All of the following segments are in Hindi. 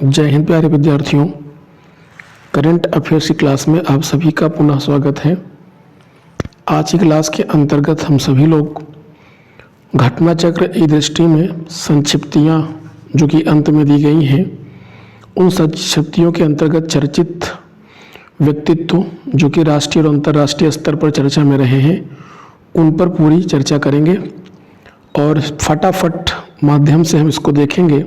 जय हिंद प्यारे विद्यार्थियों। करंट अफेयर्स की क्लास में आप सभी का पुनः स्वागत है। आज की क्लास के अंतर्गत हम सभी लोग घटना चक्र ई दृष्टि में संक्षिप्तियाँ जो कि अंत में दी गई हैं, उन संक्षिप्तियों के अंतर्गत चर्चित व्यक्तित्व जो कि राष्ट्रीय और अंतर्राष्ट्रीय स्तर पर चर्चा में रहे हैं, उन पर पूरी चर्चा करेंगे और फटाफट माध्यम से हम इसको देखेंगे।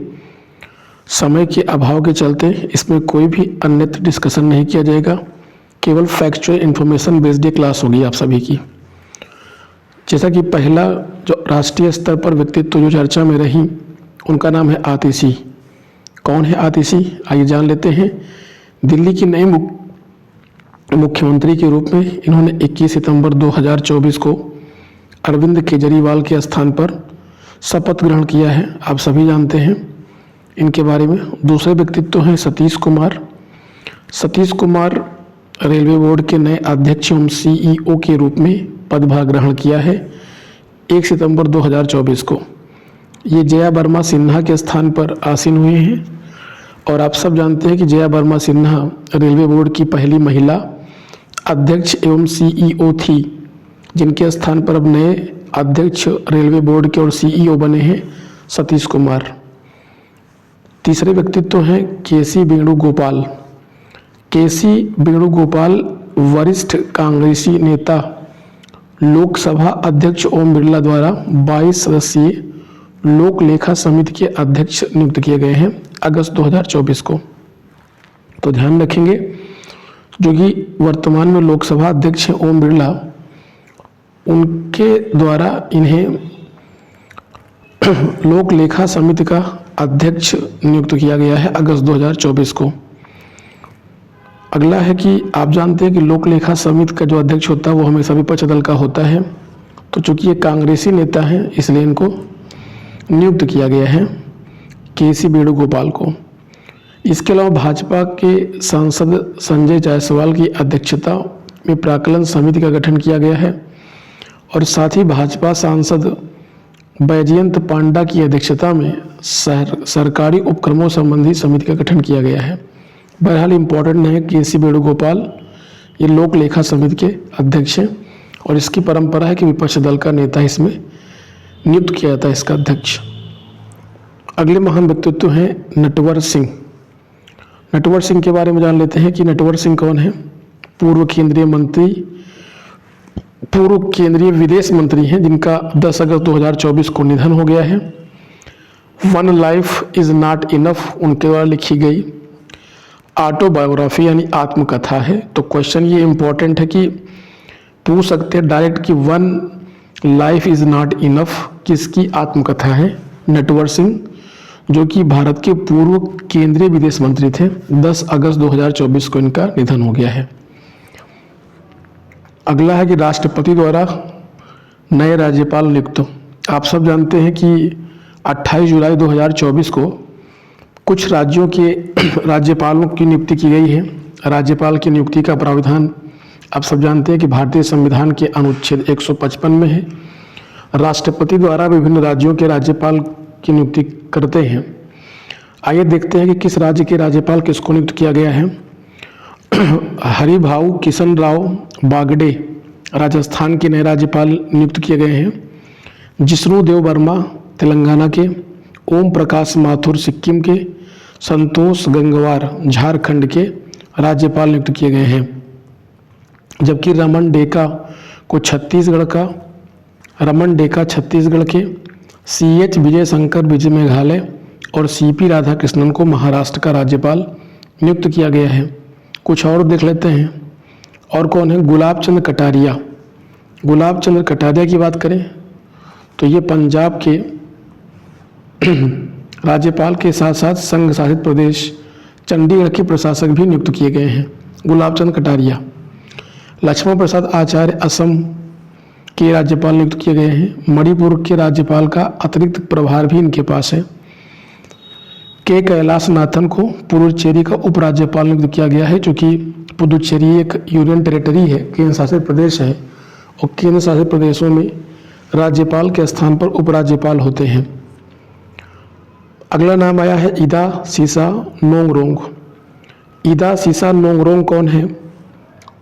समय के अभाव के चलते इसमें कोई भी अन्यत्र डिस्कशन नहीं किया जाएगा, केवल फैक्चुअल इन्फॉर्मेशन बेस्ड ये क्लास होगी आप सभी की। जैसा कि पहला जो राष्ट्रीय स्तर पर व्यक्तित्व जो चर्चा में रही, उनका नाम है आतिशी। कौन है आतिशी, आइए जान लेते हैं। दिल्ली की नई मुख्यमंत्री के रूप में इन्होंने 21 सितंबर 2024 को अरविंद केजरीवाल के स्थान पर शपथ ग्रहण किया है। आप सभी जानते हैं इनके बारे में। दूसरे व्यक्तित्व हैं सतीश कुमार। सतीश कुमार रेलवे बोर्ड के नए अध्यक्ष एवं CEO के रूप में पदभार ग्रहण किया है 1 सितंबर 2024 को। ये जया वर्मा सिन्हा के स्थान पर आसीन हुए हैं और आप सब जानते हैं कि जया वर्मा सिन्हा रेलवे बोर्ड की पहली महिला अध्यक्ष एवं CEO थी, जिनके स्थान पर अब नए अध्यक्ष रेलवे बोर्ड के और CEO बने हैं सतीश कुमार। तीसरे व्यक्तित्व हैं KC वेणुगोपाल। KC वेणुगोपाल वरिष्ठ कांग्रेसी नेता, लोकसभा अध्यक्ष ओम बिरला द्वारा 22 सदस्यीय लोक लेखा समिति के अध्यक्ष नियुक्त किए गए हैं अगस्त 2024 को। तो ध्यान रखेंगे, जो कि वर्तमान में लोकसभा अध्यक्ष हैं ओम बिरला, उनके द्वारा इन्हें लोक लेखा समिति का अध्यक्ष नियुक्त किया गया है अगस्त 2024 को। अगला है कि आप जानते हैं कि लोक लेखा समिति का जो अध्यक्ष होता है वो हमेशा विपक्ष दल का होता है। तो चूंकि ये कांग्रेसी नेता हैं, इसलिए इनको नियुक्त किया गया है KC वेणुगोपाल को। इसके अलावा भाजपा के सांसद संजय जायसवाल की अध्यक्षता में प्राक्कलन समिति का गठन किया गया है और साथ ही भाजपा सांसद बैजयंत पांडा की अध्यक्षता में सरकारी उपक्रमों संबंधी समिति का गठन किया गया है। बहरहाल इम्पोर्टेंट है KC वेणुगोपाल ये लोक लेखा समिति के अध्यक्ष हैं और इसकी परंपरा है कि विपक्ष दल का नेता इसमें नियुक्त किया जाता है इसका अध्यक्ष। अगले महान व्यक्तित्व हैं नटवर सिंह। नटवर सिंह के बारे में जान लेते हैं कि नटवर सिंह कौन है। पूर्व केंद्रीय विदेश मंत्री हैं, जिनका 10 अगस्त 2024 को निधन हो गया है। One life is not enough उनके द्वारा लिखी गई ऑटोबायोग्राफी यानी आत्मकथा है। तो क्वेश्चन ये इम्पोर्टेंट है कि पूछ सकते हैं डायरेक्ट कि one life is not enough किसकी आत्मकथा है। नटवर सिंह, जो कि भारत के पूर्व केंद्रीय विदेश मंत्री थे, 10 अगस्त 2024 को इनका निधन हो गया है। अगला है कि राष्ट्रपति द्वारा नए राज्यपाल नियुक्त। आप सब जानते हैं कि 28 जुलाई 2024 को कुछ राज्यों के राज्यपालों की नियुक्ति की गई है। राज्यपाल की नियुक्ति का प्रावधान आप सब जानते हैं कि भारतीय संविधान के अनुच्छेद 155 में है। राष्ट्रपति द्वारा विभिन्न राज्यों के राज्यपाल की नियुक्ति करते हैं। आइए देखते हैं कि किस राज्य के राज्यपाल किसको नियुक्त किया गया है। हरिभाऊ किशन राव बागडे राजस्थान के नए राज्यपाल नियुक्त किए गए हैं। जिष्णु देव वर्मा तेलंगाना के, ओम प्रकाश माथुर सिक्किम के, संतोष गंगवार झारखंड के राज्यपाल नियुक्त किए गए हैं। जबकि रमन डेका छत्तीसगढ़ के, CH विजय शंकर विजय मेघालय और CP राधाकृष्णन को महाराष्ट्र का राज्यपाल नियुक्त किया गया है। कुछ और देख लेते हैं। और कौन है, गुलाब चंद कटारिया। गुलाब चंद कटारिया की बात करें तो ये पंजाब के राज्यपाल के साथ साथ संघ शासित प्रदेश चंडीगढ़ के प्रशासक भी नियुक्त किए गए हैं, गुलाब चंद कटारिया। लक्ष्मण प्रसाद आचार्य असम के राज्यपाल नियुक्त किए गए हैं। मणिपुर के राज्यपाल का अतिरिक्त प्रभार भी इनके पास है। के कैलाशनाथन को पुडुचेरी का उपराज्यपाल नियुक्त किया गया है, क्योंकि पुडुचेरी एक यूनियन टेरिटरी है, केंद्र शासित प्रदेश है और केंद्र शासित प्रदेशों में राज्यपाल के स्थान पर उपराज्यपाल होते हैं। अगला नाम आया है इदा सीसा नोंगरोंग। इदा सीसा नोंगरोंग कौन है?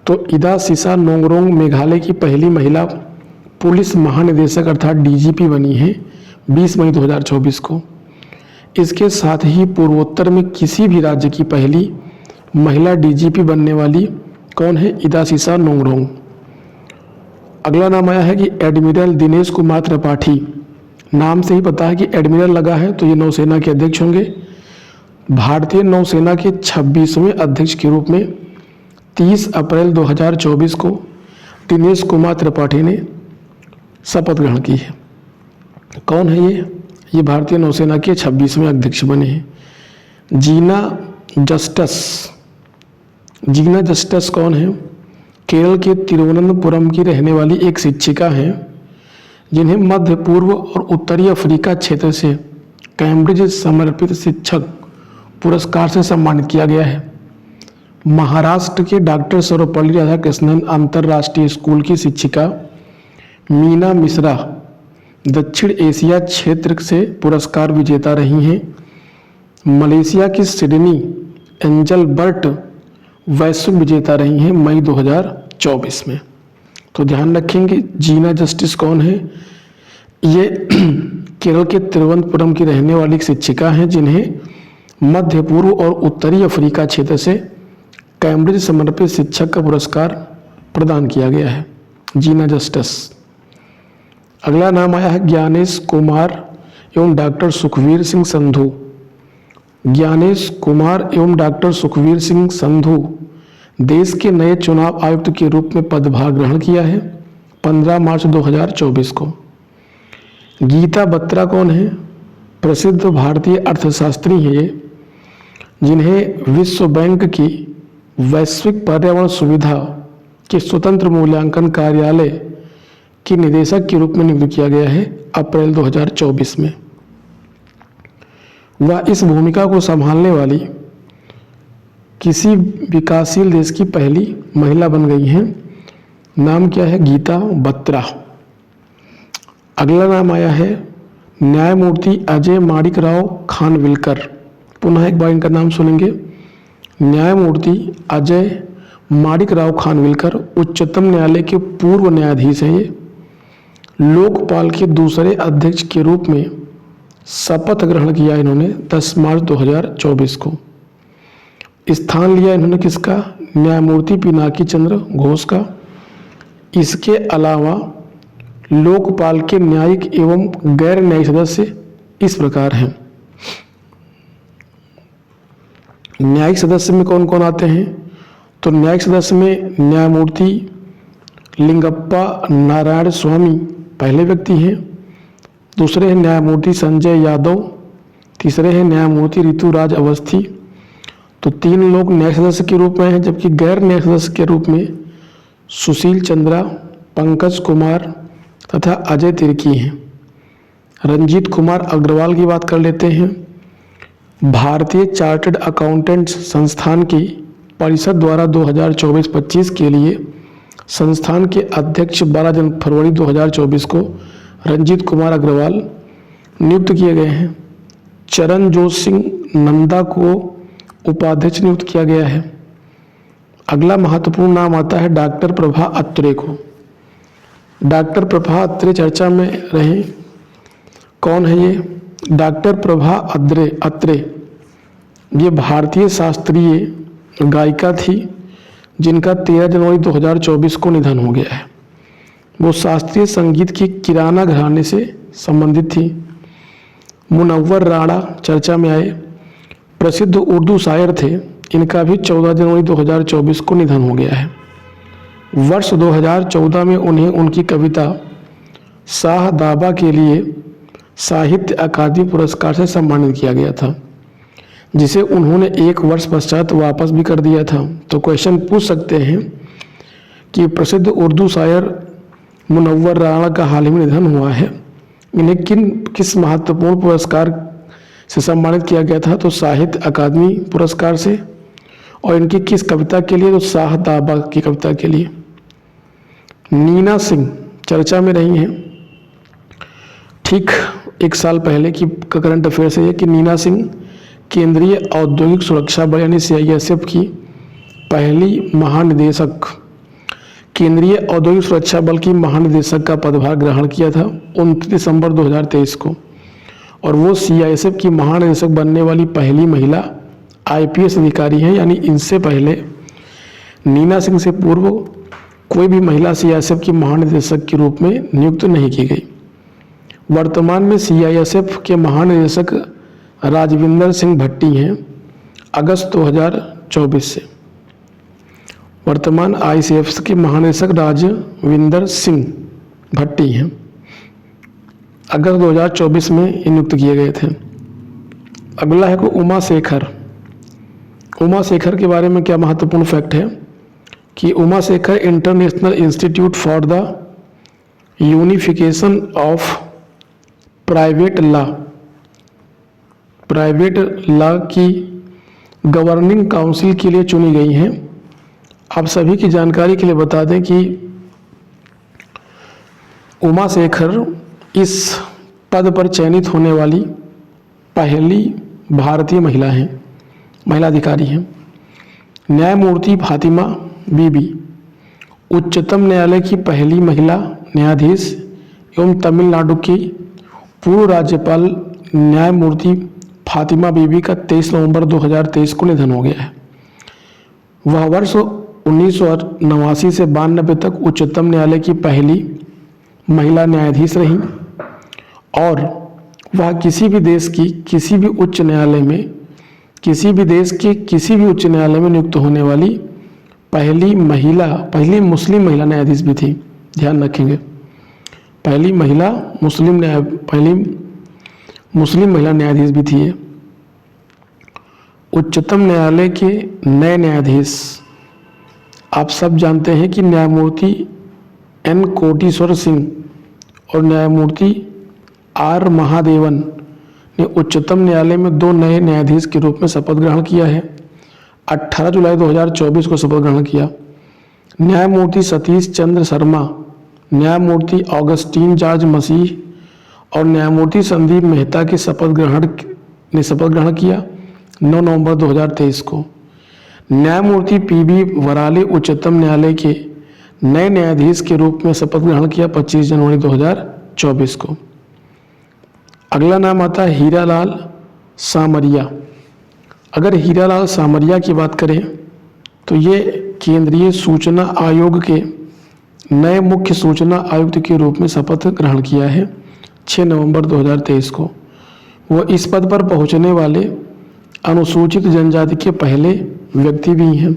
तो इदा सीसा नोंगरोंग मेघालय की पहली महिला पुलिस महानिदेशक अर्थात डीजीपी बनी है 20 मई 2024 को। इसके साथ ही पूर्वोत्तर में किसी भी राज्य की पहली महिला डीजीपी बनने वाली कौन है? इदा सीसा नोंगरोंग। अगला नाम आया है कि एडमिरल दिनेश कुमार त्रिपाठी। नाम से ही पता है कि एडमिरल लगा है तो ये नौसेना के अध्यक्ष होंगे। भारतीय नौसेना के 26वें अध्यक्ष के रूप में 30 अप्रैल 2024 को दिनेश कुमार त्रिपाठी ने शपथ ग्रहण की है। कौन है ये? ये भारतीय नौसेना के 26वें अध्यक्ष बने हैं। जीना जस्टिस। जीना जस्टिस कौन है? केरल के तिरुवनंतपुरम की रहने वाली एक शिक्षिका हैं जिन्हें मध्य पूर्व और उत्तरी अफ्रीका क्षेत्र से कैम्ब्रिज समर्पित शिक्षक पुरस्कार से सम्मानित किया गया है। महाराष्ट्र के डॉक्टर सर्वपल्ली राधाकृष्णन अंतर्राष्ट्रीय स्कूल की शिक्षिका मीना मिश्रा दक्षिण एशिया क्षेत्र से पुरस्कार विजेता रही हैं। मलेशिया की सिडनी एंजल बर्ट वैश्विक विजेता रही हैं मई 2024 में। तो ध्यान रखेंगे जीना जस्टिस कौन है? ये केरल के तिरुवनंतपुरम की रहने वाली एक शिक्षिका हैं जिन्हें मध्य पूर्व और उत्तरी अफ्रीका क्षेत्र से कैम्ब्रिज समर्पित शिक्षक का पुरस्कार प्रदान किया गया है। जीना जस्टिस। अगला नाम आया है ज्ञानेश कुमार एवं डॉक्टर सुखवीर सिंह संधू। ज्ञानेश कुमार एवं डॉक्टर सुखवीर सिंह संधू देश के नए चुनाव आयुक्त के रूप में पदभार ग्रहण किया है 15 मार्च 2024 को। गीता बत्रा कौन है? प्रसिद्ध भारतीय अर्थशास्त्री हैं ये, जिन्हें विश्व बैंक की वैश्विक पर्यावरण सुविधा के स्वतंत्र मूल्यांकन कार्यालय के निदेशक के रूप में नियुक्त किया गया है अप्रैल 2024 में। वह इस भूमिका को संभालने वाली किसी विकासशील देश की पहली महिला बन गई हैं। नाम क्या है? गीता बत्रा। अगला नाम आया है न्यायमूर्ति अजय माणिकराव खानविलकर। पुनः एक बार इनका नाम सुनेंगे। न्यायमूर्ति अजय माणिकराव खानविलकर उच्चतम न्यायालय के पूर्व न्यायाधीश हैं। ये लोकपाल के दूसरे अध्यक्ष के रूप में शपथ ग्रहण किया इन्होंने 10 मार्च 2024 को। स्थान लिया इन्होंने किसका? न्यायमूर्ति पिनाकी चंद्र घोष का। इसके अलावा लोकपाल के न्यायिक एवं गैर न्यायिक सदस्य इस प्रकार हैं। न्यायिक सदस्य में कौन कौन आते हैं? तो न्यायिक सदस्य में न्यायमूर्ति लिंगप्पा नारायण स्वामी पहले व्यक्ति हैं। दूसरे हैं न्यायमूर्ति संजय यादव। तीसरे हैं न्यायमूर्ति ऋतुराज अवस्थी। तो 3 लोग न्यायिक सदस्य के रूप में हैं, जबकि गैर न्यायिक सदस्य के रूप में सुशील चंद्रा, पंकज कुमार तथा अजय तिर्की हैं। रंजीत कुमार अग्रवाल की बात कर लेते हैं। भारतीय चार्टर्ड अकाउंटेंट्स संस्थान की परिषद द्वारा 2024-25 के लिए संस्थान के अध्यक्ष 12 फरवरी 2024 को रंजीत कुमार अग्रवाल नियुक्त किए गए हैं। चरणजोत सिंह नंदा को उपाध्यक्ष नियुक्त किया गया है। अगला महत्वपूर्ण नाम आता है डॉक्टर प्रभा अत्रे को। डॉक्टर प्रभा अत्रे चर्चा में रहे। कौन है ये? डॉक्टर प्रभा अत्रे ये भारतीय शास्त्रीय गायिका थी जिनका 13 जनवरी 2024 को निधन हो गया है। वो शास्त्रीय संगीत की किराना घराने से संबंधित थी। मुनव्वर राणा चर्चा में आए, प्रसिद्ध उर्दू शायर थे। इनका भी 14 जनवरी 2024 को निधन हो गया है। वर्ष 2014 में उन्हें उनकी कविता शाह दाबा के लिए साहित्य अकादमी पुरस्कार से सम्मानित किया गया था, जिसे उन्होंने 1 वर्ष पश्चात वापस भी कर दिया था। तो क्वेश्चन पूछ सकते हैं कि प्रसिद्ध उर्दू शायर मुनव्वर राणा का हाल ही में निधन हुआ है, इन्हें किस महत्वपूर्ण पुरस्कार से सम्मानित किया गया था? तो साहित्य अकादमी पुरस्कार से। और इनकी किस कविता के लिए? तो शाह दाबा की कविता के लिए। नीना सिंह चर्चा में रही हैं। ठीक एक साल पहले की करंट अफेयर्स है ये कि नीना सिंह केंद्रीय औद्योगिक सुरक्षा बल यानी CISF की पहली महानिदेशक, केंद्रीय औद्योगिक सुरक्षा बल की महानिदेशक का पदभार ग्रहण किया था 29 दिसंबर 2023 को, और वो CISF की महानिदेशक बनने वाली पहली महिला IPS अधिकारी हैं। यानी इनसे पहले नीना सिंह से पूर्व कोई भी महिला CISF की महानिदेशक के रूप में नियुक्त नहीं की गई। वर्तमान में CISF के महानिदेशक राजविंदर सिंह भट्टी हैं अगस्त 2024 से। वर्तमान ICF के महानिदेशक राजविंदर सिंह भट्टी हैं, अगस्त 2024 में नियुक्त किए गए थे। अगला है को उमा शेखर। उमा शेखर के बारे में क्या महत्वपूर्ण फैक्ट है कि Uma Shekhar international institute for the unification of private law की गवर्निंग काउंसिल के लिए चुनी गई हैं। आप सभी की जानकारी के लिए बता दें कि उमा शेखर इस पद पर चयनित होने वाली पहली भारतीय महिला हैं, महिला अधिकारी हैं। न्यायमूर्ति फातिमा बीबी उच्चतम न्यायालय की पहली महिला न्यायाधीश एवं तमिलनाडु की पूर्व राज्यपाल न्यायमूर्ति फातिमा बीबी का 23 नवंबर 2023 को निधन हो गया है। वह वर्ष 1989 से 92 तक उच्चतम न्यायालय की पहली महिला न्यायाधीश रहीं और वह किसी भी देश की किसी भी उच्च न्यायालय में, किसी भी देश के किसी भी उच्च न्यायालय में नियुक्त होने वाली पहली मुस्लिम महिला न्यायाधीश भी थी। ध्यान रखेंगे, पहली मुस्लिम महिला न्यायाधीश भी थी। उच्चतम न्यायालय के नए न्यायाधीश आप सब जानते हैं कि न्यायमूर्ति N कोटेश्वर सिंह और न्यायमूर्ति R महादेवन ने उच्चतम न्यायालय में 2 नए न्यायाधीश के रूप में शपथ ग्रहण किया है। 18 जुलाई 2024 को शपथ ग्रहण किया। न्यायमूर्ति सतीश चंद्र शर्मा, न्यायमूर्ति ऑगस्टीन जॉर्ज मसीह और न्यायमूर्ति संदीप मेहता के शपथ ग्रहण किया 9 नवंबर 2023 को। न्यायमूर्ति PB वराले उच्चतम न्यायालय के नए न्यायाधीश के रूप में शपथ ग्रहण किया 25 जनवरी 2024 को। अगला नाम आता है हीरालाल सामरिया। अगर हीरालाल सामरिया की बात करें तो ये केंद्रीय सूचना आयोग के नए मुख्य सूचना आयुक्त के रूप में शपथ ग्रहण किया है 6 नवंबर 2023 को। वो इस पद पर पहुंचने वाले अनुसूचित जनजाति के पहले व्यक्ति भी हैं।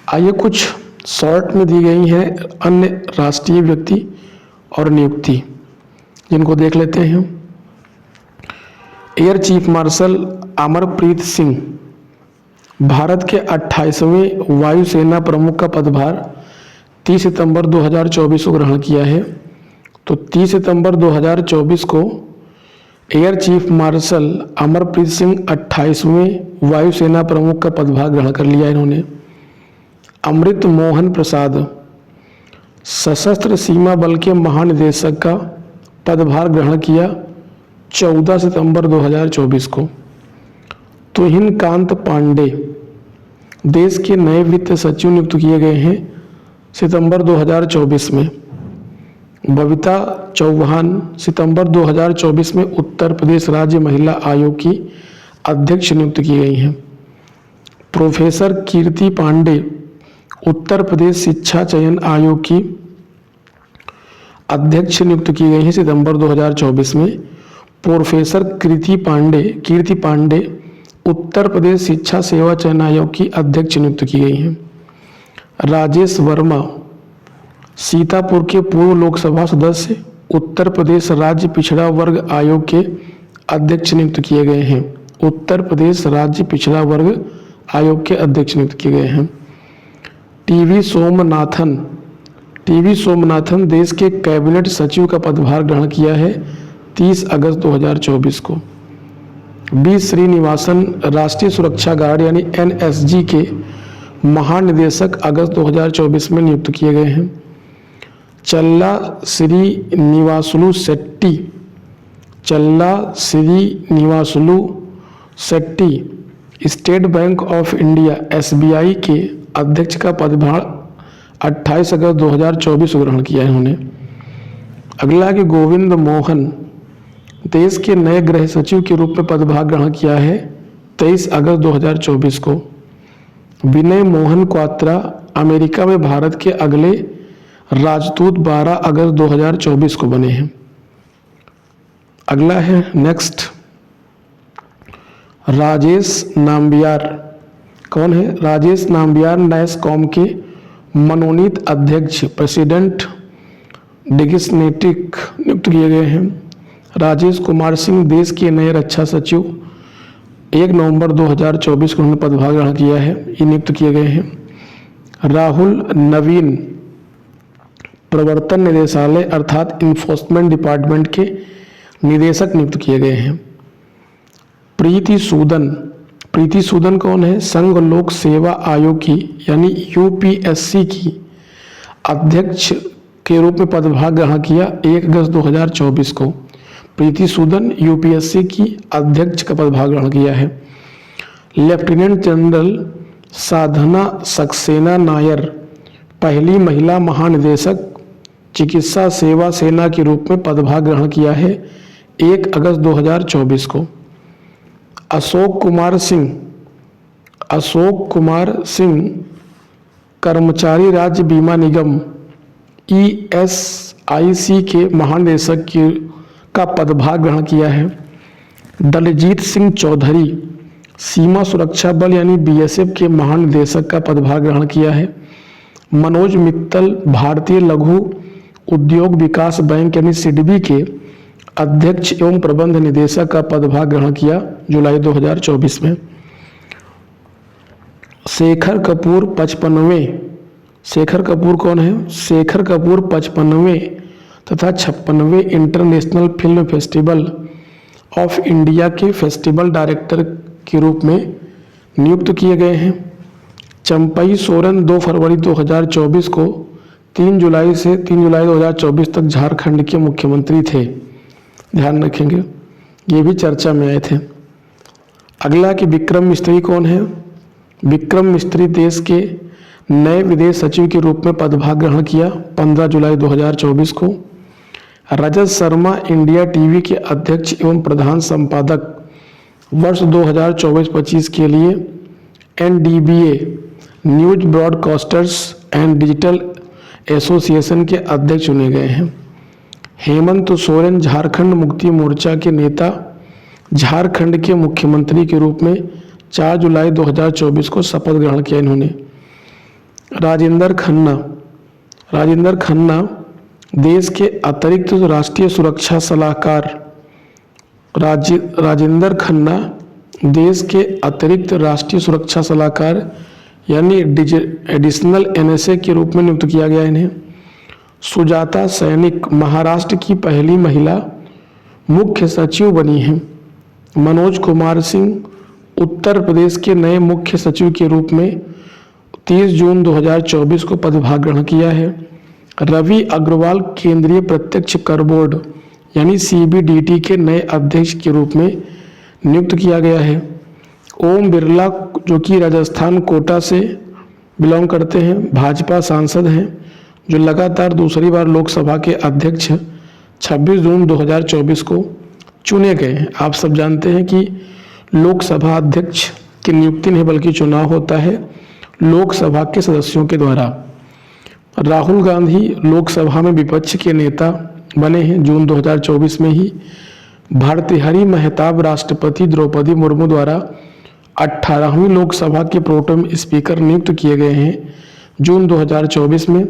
आइए कुछ शॉर्ट में दी गई हैं अन्य राष्ट्रीय व्यक्ति और नियुक्ति, जिनको देख लेते हैं। Air Chief Marshal Amarpreet Singh Bharat के 28वें वायुसेना प्रमुख का पदभार 30 सितंबर 2024 को ग्रहण किया है। तो 30 सितंबर 2024 को Air Chief Marshal Amarpreet Singh 28वें वायुसेना प्रमुख का पदभार ग्रहण कर लिया इन्होंने। अमृत मोहन प्रसाद सशस्त्र सीमा बल के महानिदेशक का पदभार ग्रहण किया 14 सितंबर 2024 को। तुहिन कांत पांडे देश के नए वित्त सचिव नियुक्त किए गए हैं सितंबर 2024 में। बबीता चौहान सितंबर 2024 में उत्तर प्रदेश राज्य महिला आयोग की अध्यक्ष नियुक्त की गई हैं। प्रोफेसर कीर्ति पांडे उत्तर प्रदेश शिक्षा चयन आयोग की अध्यक्ष नियुक्त की गई हैं सितंबर 2024 में। प्रोफेसर कीर्ति पांडे उत्तर प्रदेश शिक्षा सेवा चयन आयोग की अध्यक्ष नियुक्त की गई हैं। राजेश वर्मा सीतापुर के पूर्व लोकसभा सदस्य उत्तर प्रदेश राज्य पिछड़ा वर्ग आयोग के अध्यक्ष नियुक्त किए गए हैं। उत्तर प्रदेश राज्य पिछड़ा वर्ग आयोग के अध्यक्ष नियुक्त किए गए हैं। टीवी सोमनाथन देश के कैबिनेट सचिव का पदभार ग्रहण किया है 30 अगस्त 2024 को। बी श्रीनिवासन राष्ट्रीय सुरक्षा गार्ड यानी NSG के महानिदेशक अगस्त 2024 में नियुक्त किए गए हैं। चल्ला श्रीनिवासुलु शेट्टी चल्ला Srinivasulu Shetty state bank of India SBI के अध्यक्ष का पदभार 28 अगस्त 2024 को ग्रहण किया है इन्होंने। अगला है कि गोविंद मोहन देश के नए गृह सचिव के रूप में पदभार ग्रहण किया है 23 अगस्त 2024 को। विनय मोहन क्वात्रा अमेरिका में भारत के अगले राजदूत 12 अगस्त 2024 को बने हैं। अगला है नेक्स्ट राजेश नाम्बियार। कौन है? राजेश नाम्बियार नैसकॉम के मनोनीत अध्यक्ष प्रेसिडेंट डिजिग्नेटिक नियुक्त किए गए हैं। राजेश कुमार सिंह देश के नए रक्षा सचिव 1 नवंबर 2024 को उन्होंने पदभार ग्रहण किया है, ये नियुक्त किए गए हैं। राहुल नवीन प्रवर्तन निदेशालय अर्थात इन्फोर्समेंट डिपार्टमेंट के निदेशक नियुक्त किए गए हैं। प्रीति सूदन कौन है? संघ लोक सेवा आयोग की यानी UPSC की अध्यक्ष के रूप में पदभार ग्रहण किया 1 अगस्त 2024 को। प्रीति सूदन UPSC की अध्यक्ष का पदभार ग्रहण किया है। लेफ्टिनेंट जनरल साधना सक्सेना नायर पहली महिला महानिदेशक चिकित्सा सेवा सेना के रूप में पदभार ग्रहण किया है 1 अगस्त 2024 को। अशोक कुमार सिंह कर्मचारी राज्य बीमा निगम ESIC के महानिदेशक का पदभार ग्रहण किया है। दलजीत सिंह चौधरी सीमा सुरक्षा बल यानी BSF के महानिदेशक का पदभार ग्रहण किया है। मनोज मित्तल भारतीय लघु उद्योग विकास बैंक यानी SIDBI के अध्यक्ष एवं प्रबंध निदेशक का पदभार ग्रहण किया जुलाई 2024 में। शेखर कपूर 55वें। शेखर कपूर कौन है? शेखर कपूर 55वें तथा 56वें International Film Festival of India के फेस्टिवल डायरेक्टर के रूप में नियुक्त किए गए हैं। चंपई सोरेन 2 फरवरी 2024 को 3 जुलाई 2024 तक झारखंड के मुख्यमंत्री थे, ध्यान रखेंगे, ये भी चर्चा में आए थे। अगला कि विक्रम मिस्त्री कौन है? विक्रम मिस्त्री देश के नए विदेश सचिव के रूप में पदभार ग्रहण किया 15 जुलाई 2024 को। रजत शर्मा इंडिया टीवी के अध्यक्ष एवं प्रधान संपादक वर्ष 2024-25 के लिए NDBA news broadcasters and digital association के अध्यक्ष चुने गए हैं। हेमंत सोरेन झारखंड मुक्ति मोर्चा के नेता झारखंड के मुख्यमंत्री के रूप में 4 जुलाई 2024 को शपथ ग्रहण किया इन्होंने। राजेंद्र खन्ना देश के अतिरिक्त राष्ट्रीय सुरक्षा सलाहकार राजेंद्र खन्ना देश के अतिरिक्त राष्ट्रीय सुरक्षा सलाहकार यानी एडिशनल NSA के रूप में नियुक्त किया गया इन्हें। सुजाता सैनिक महाराष्ट्र की पहली महिला मुख्य सचिव बनी हैं। मनोज कुमार सिंह उत्तर प्रदेश के नए मुख्य सचिव के रूप में 30 जून 2024 को पदभार ग्रहण किया है। रवि अग्रवाल केंद्रीय प्रत्यक्ष कर बोर्ड यानी CBDT के नए अध्यक्ष के रूप में नियुक्त किया गया है। ओम बिरला जो कि राजस्थान कोटा से बिलोंग करते हैं, भाजपा सांसद हैं, जो लगातार दूसरी बार लोकसभा के अध्यक्ष 26 जून 2024 को चुने गए हैं। आप सब जानते हैं कि लोकसभा अध्यक्ष की नियुक्ति नहीं बल्कि चुनाव होता है लोकसभा के सदस्यों के द्वारा। राहुल गांधी लोकसभा में विपक्ष के नेता बने हैं जून 2024 में ही। भारतीहरि महताब राष्ट्रपति द्रौपदी मुर्मू द्वारा 18वीं लोकसभा के प्रोटेम स्पीकर नियुक्त किए गए हैं जून 2024 में,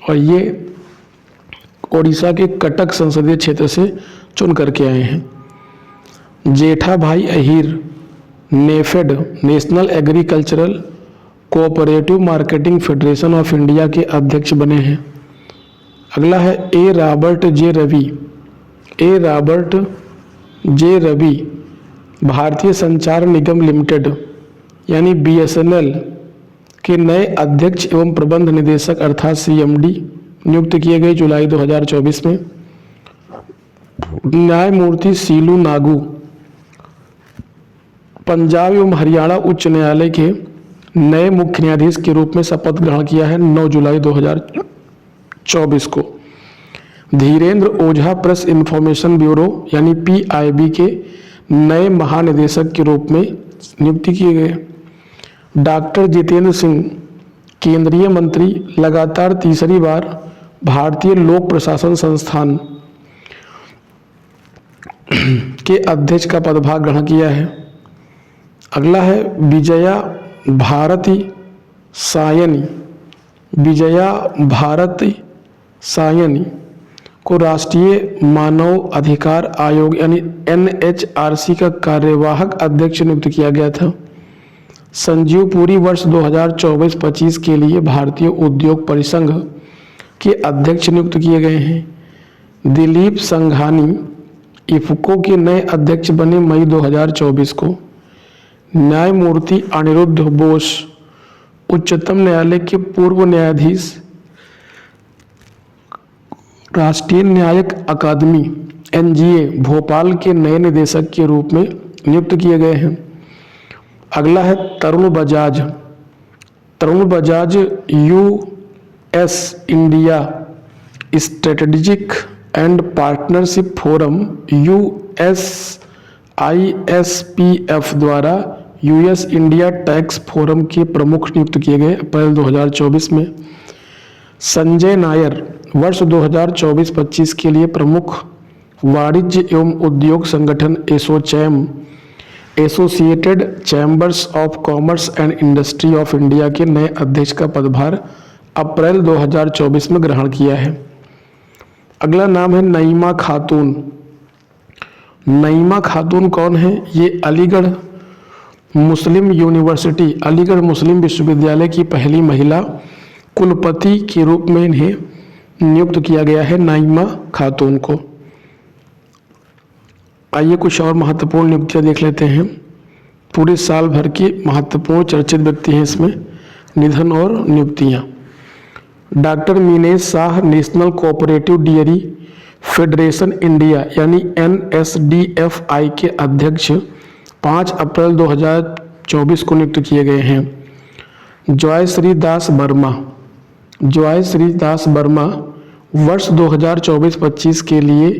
और ये ओडिशा के कटक संसदीय क्षेत्र से चुन करके आए हैं। जेठा भाई Ahir NAFED national agricultural cooperative marketing federation of India के अध्यक्ष बने हैं। अगला है ए रॉबर्ट जे रवि भारतीय संचार निगम लिमिटेड यानी BSNL के नए अध्यक्ष एवं प्रबंध निदेशक अर्थात CMD नियुक्त किए गए जुलाई 2024 में। न्यायमूर्ति सीलू नागू पंजाब एवं हरियाणा उच्च न्यायालय के नए मुख्य न्यायाधीश के रूप में शपथ ग्रहण किया है 9 जुलाई 2024 को। Dhirendra Ojha press information bureau यानी PIB के नए महानिदेशक के रूप में नियुक्ति किए गए। डॉक्टर जितेंद्र सिंह केंद्रीय मंत्री लगातार तीसरी बार भारतीय लोक प्रशासन संस्थान के अध्यक्ष का पदभार ग्रहण किया है। अगला है विजया भारती सायनी को राष्ट्रीय मानव अधिकार आयोग यानी NHRC का कार्यवाहक अध्यक्ष नियुक्त किया गया था। संजीव पुरी वर्ष 2024-25 के लिए भारतीय उद्योग परिसंघ के अध्यक्ष नियुक्त किए गए हैं। दिलीप संघानी इफ्को के नए अध्यक्ष बने मई 2024 को। न्यायमूर्ति अनिरुद्ध बोस उच्चतम न्यायालय के पूर्व न्यायाधीश राष्ट्रीय न्यायिक अकादमी NGA भोपाल के नए निदेशक के रूप में नियुक्त किए गए हैं। अगला है Tarun Bajaj US India Strategic and Partnership Forum USISPF द्वारा US इंडिया टैक्स फोरम के प्रमुख नियुक्त किए गए अप्रैल 2024 में। संजय नायर वर्ष 2024-25 के लिए प्रमुख वाणिज्य एवं उद्योग संगठन ASSOCHAM associated chambers of commerce and industry of India के नए अध्यक्ष का पदभार अप्रैल 2024 में ग्रहण किया है। अगला नाम है नईमा खातून कौन है? ये अलीगढ़ मुस्लिम विश्वविद्यालय की पहली महिला कुलपति के रूप में इन्हें नियुक्त किया गया है, नईमा खातून को। आइए कुछ और महत्वपूर्ण नियुक्तियां देख लेते हैं। पूरे साल भर की महत्वपूर्ण चर्चित व्यक्ति हैं इसमें, निधन और नियुक्तियां। Doctor Minesh Shah national cooperative dairy federation India यानी NSDFI के अध्यक्ष 5 अप्रैल 2024 को नियुक्त किए गए हैं। जॉयश्री दास वर्मा वर्ष 2024-25 के लिए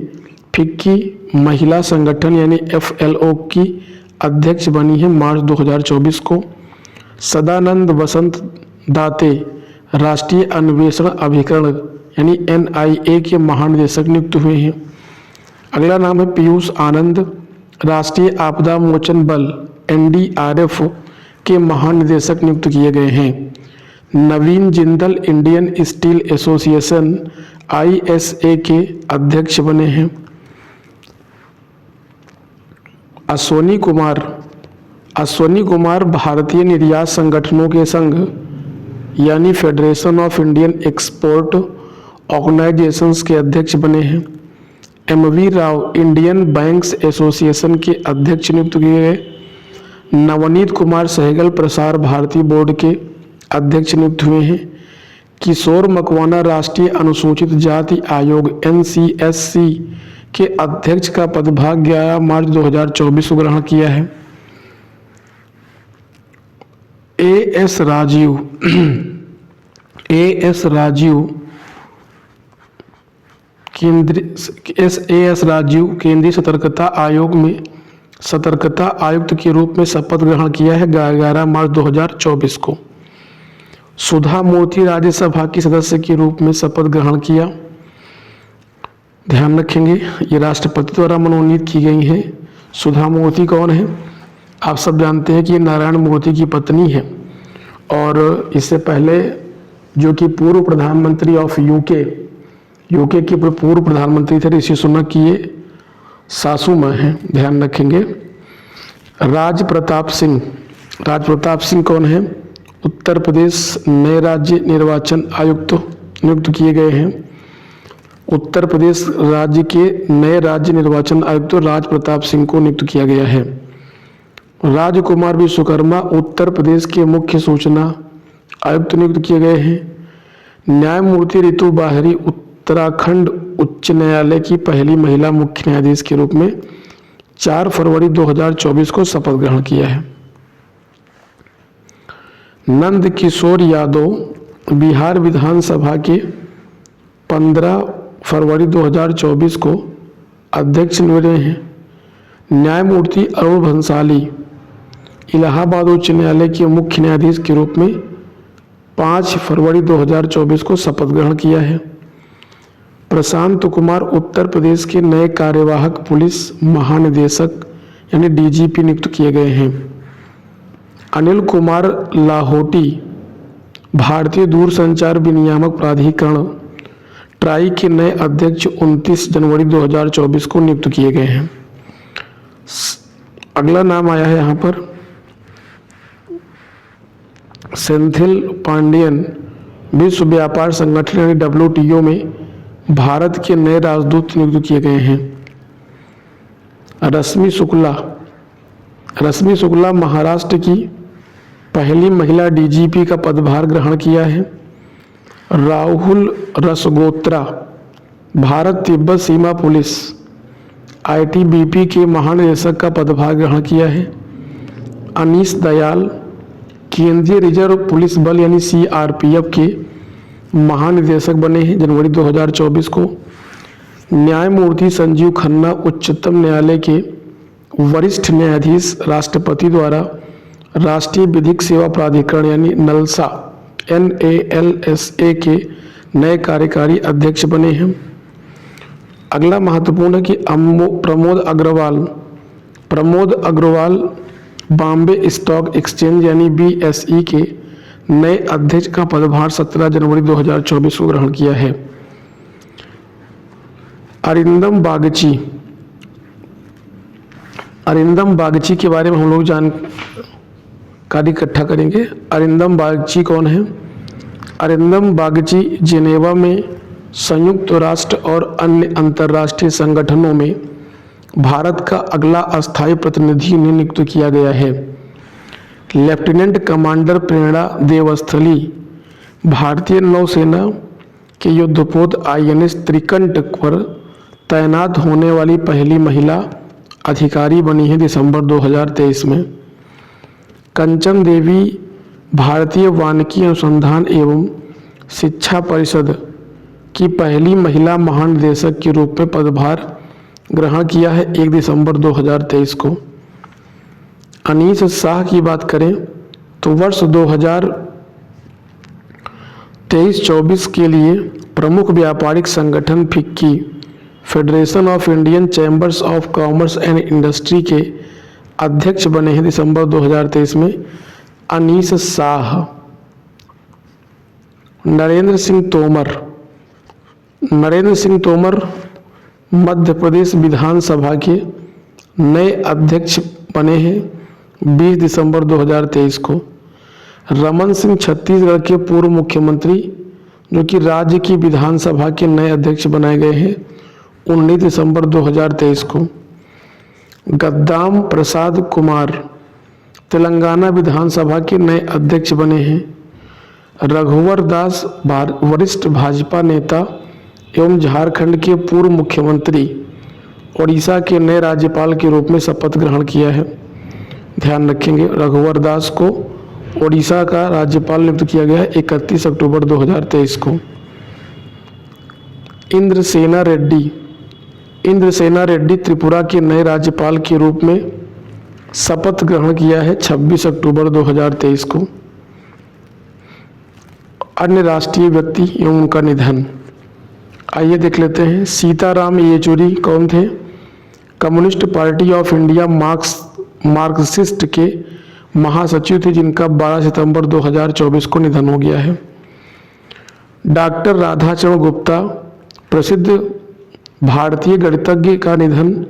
फिक्की महिला संगठन यानी FLO की अध्यक्ष बनी है मार्च 2024 को। सदानंद वसंत दाते राष्ट्रीय अन्वेषण अभिकरण यानी NIA के महानिदेशक नियुक्त हुए हैं। अगला नाम है पीयूष आनंद राष्ट्रीय आपदा मोचन बल NDRF के महानिदेशक नियुक्त किए गए हैं। Naveen Jindal Indian Steel Association ISA के अध्यक्ष बने हैं। अश्वनी कुमार भारतीय निर्यात संगठनों के संघ यानी federation of Indian export organisations के अध्यक्ष बने हैं। MV Rao Indian banks association के अध्यक्ष नियुक्त किए गए। नवनीत कुमार सहगल प्रसार भारती बोर्ड के अध्यक्ष नियुक्त हुए हैं। किशोर मकवाना राष्ट्रीय अनुसूचित जाति आयोग NCSC के अध्यक्ष का पदभार 11 मार्च 2024 को ग्रहण किया है। AS राजीव केंद्रीय सतर्कता आयोग में सतर्कता आयुक्त के रूप में शपथ ग्रहण किया है 11 मार्च 2024 को। सुधा मूर्ति राज्यसभा की सदस्य के रूप में शपथ ग्रहण किया। ध्यान रखेंगे ये राष्ट्रपति द्वारा मनोनीत की गई हैं। सुधा मूर्ति कौन है? आप सब जानते हैं कि ये नारायण मूर्ति की पत्नी है और इससे पहले जो कि पूर्व प्रधानमंत्री ऑफ यूके के पूर्व प्रधानमंत्री थे ऋषि सुनक की ये सासू माँ हैं। ध्यान रखेंगे। राज प्रताप सिंह कौन है? उत्तर प्रदेश नए राज्य निर्वाचन आयुक्त नियुक्त किए गए हैं। उत्तर प्रदेश राज्य के नए राज्य निर्वाचन आयुक्त राज प्रताप सिंह को नियुक्त किया गया है। राजकुमार विश्वकर्मा उत्तर प्रदेश के मुख्य सूचना आयुक्त नियुक्त किए गए हैं। न्यायमूर्ति ऋतु बाहरी उत्तराखंड उच्च न्यायालय की पहली महिला मुख्य न्यायाधीश के रूप में 4 फरवरी 2024 को शपथ ग्रहण किया है। नंद किशोर यादव बिहार विधानसभा के 15 फरवरी 2024 को अध्यक्ष नियुक्त हैं। न्यायमूर्ति अरुण भंसाली इलाहाबाद उच्च न्यायालय के मुख्य न्यायाधीश के रूप में 5 फरवरी 2024 को शपथ ग्रहण किया है। प्रशांत कुमार उत्तर प्रदेश के नए कार्यवाहक पुलिस महानिदेशक यानी डीजीपी नियुक्त किए गए हैं। अनिल कुमार लाहोटी भारतीय दूरसंचार विनियामक प्राधिकरण ट्राई के नए अध्यक्ष 29 जनवरी 2024 को नियुक्त किए गए हैं। अगला नाम आया है यहाँ पर सेंथिल पांडियन विश्व व्यापार संगठन यानी WTO में भारत के नए राजदूत नियुक्त किए गए हैं। रश्मि शुक्ला महाराष्ट्र की पहली महिला डीजीपी का पदभार ग्रहण किया है। राहुल रसगोत्रा भारत तिब्बत सीमा पुलिस ITBP के महानिदेशक का पदभार ग्रहण किया है। अनीश दयाल केंद्रीय रिजर्व पुलिस बल यानी CRPF के महानिदेशक बने हैं जनवरी 2024 को। न्यायमूर्ति संजीव खन्ना उच्चतम न्यायालय के वरिष्ठ न्यायाधीश राष्ट्रपति द्वारा राष्ट्रीय विधिक सेवा प्राधिकरण यानी NALSA के नए कार्यकारी अध्यक्ष बने हैं। अगला महत्वपूर्ण है कि प्रमोद अग्रवाल बॉम्बे स्टॉक एक्सचेंज यानी BSE के नए अध्यक्ष का पदभार 17 जनवरी 2024 को ग्रहण किया है। अरिंदम बागची के बारे में हम लोग जानकारी इकट्ठा करेंगे। अरिंदम बागची कौन है? अरिंदम बागची जिनेवा में संयुक्त राष्ट्र और अन्य अंतर्राष्ट्रीय संगठनों में भारत का अगला अस्थायी प्रतिनिधि नियुक्त किया गया है। लेफ्टिनेंट कमांडर प्रेरणा देवस्थली भारतीय नौसेना के युद्धपोत INS त्रिकंठ पर तैनात होने वाली पहली महिला अधिकारी बनी है दिसंबर 2023 में। कंचन देवी भारतीय वानिकी अनुसंधान एवं शिक्षा परिषद की पहली महिला महानिदेशक के रूप में पदभार ग्रहण किया है 1 दिसंबर 2023 को। अनीस शाह की बात करें तो वर्ष 2023-24 के लिए प्रमुख व्यापारिक संगठन FICCI federation of Indian chambers of commerce and industry के अध्यक्ष बने हैं दिसंबर 2023 में अनीस शाह। नरेंद्र सिंह तोमर मध्य प्रदेश विधानसभा के नए अध्यक्ष बने हैं 20 दिसंबर 2023 को। रमन सिंह छत्तीसगढ़ के पूर्व मुख्यमंत्री जो कि राज्य की विधानसभा के नए अध्यक्ष बनाए गए हैं 19 दिसंबर 2023 को। गद्दाम प्रसाद कुमार तेलंगाना विधानसभा के नए अध्यक्ष बने हैं। रघुवर दास वरिष्ठ भाजपा नेता एवं झारखंड के पूर्व मुख्यमंत्री ओडिशा के नए राज्यपाल के रूप में शपथ ग्रहण किया है। ध्यान रखेंगे रघुवर दास को ओडिशा का राज्यपाल नियुक्त किया गया है 31 अक्टूबर 2023 को। इंद्रसेना रेड्डी त्रिपुरा के नए राज्यपाल के रूप में शपथ ग्रहण किया है 26 अक्टूबर 2023 को। अन्य राष्ट्रीय व्यक्ति एवं उनका निधन आइए देख लेते हैं। सीताराम येचुरी कौन थे? Communist party of India Marxist के महासचिव थे जिनका 12 सितंबर 2024 को निधन हो गया है। डॉक्टर राधाचरण गुप्ता प्रसिद्ध भारतीय गणितज्ञ का निधन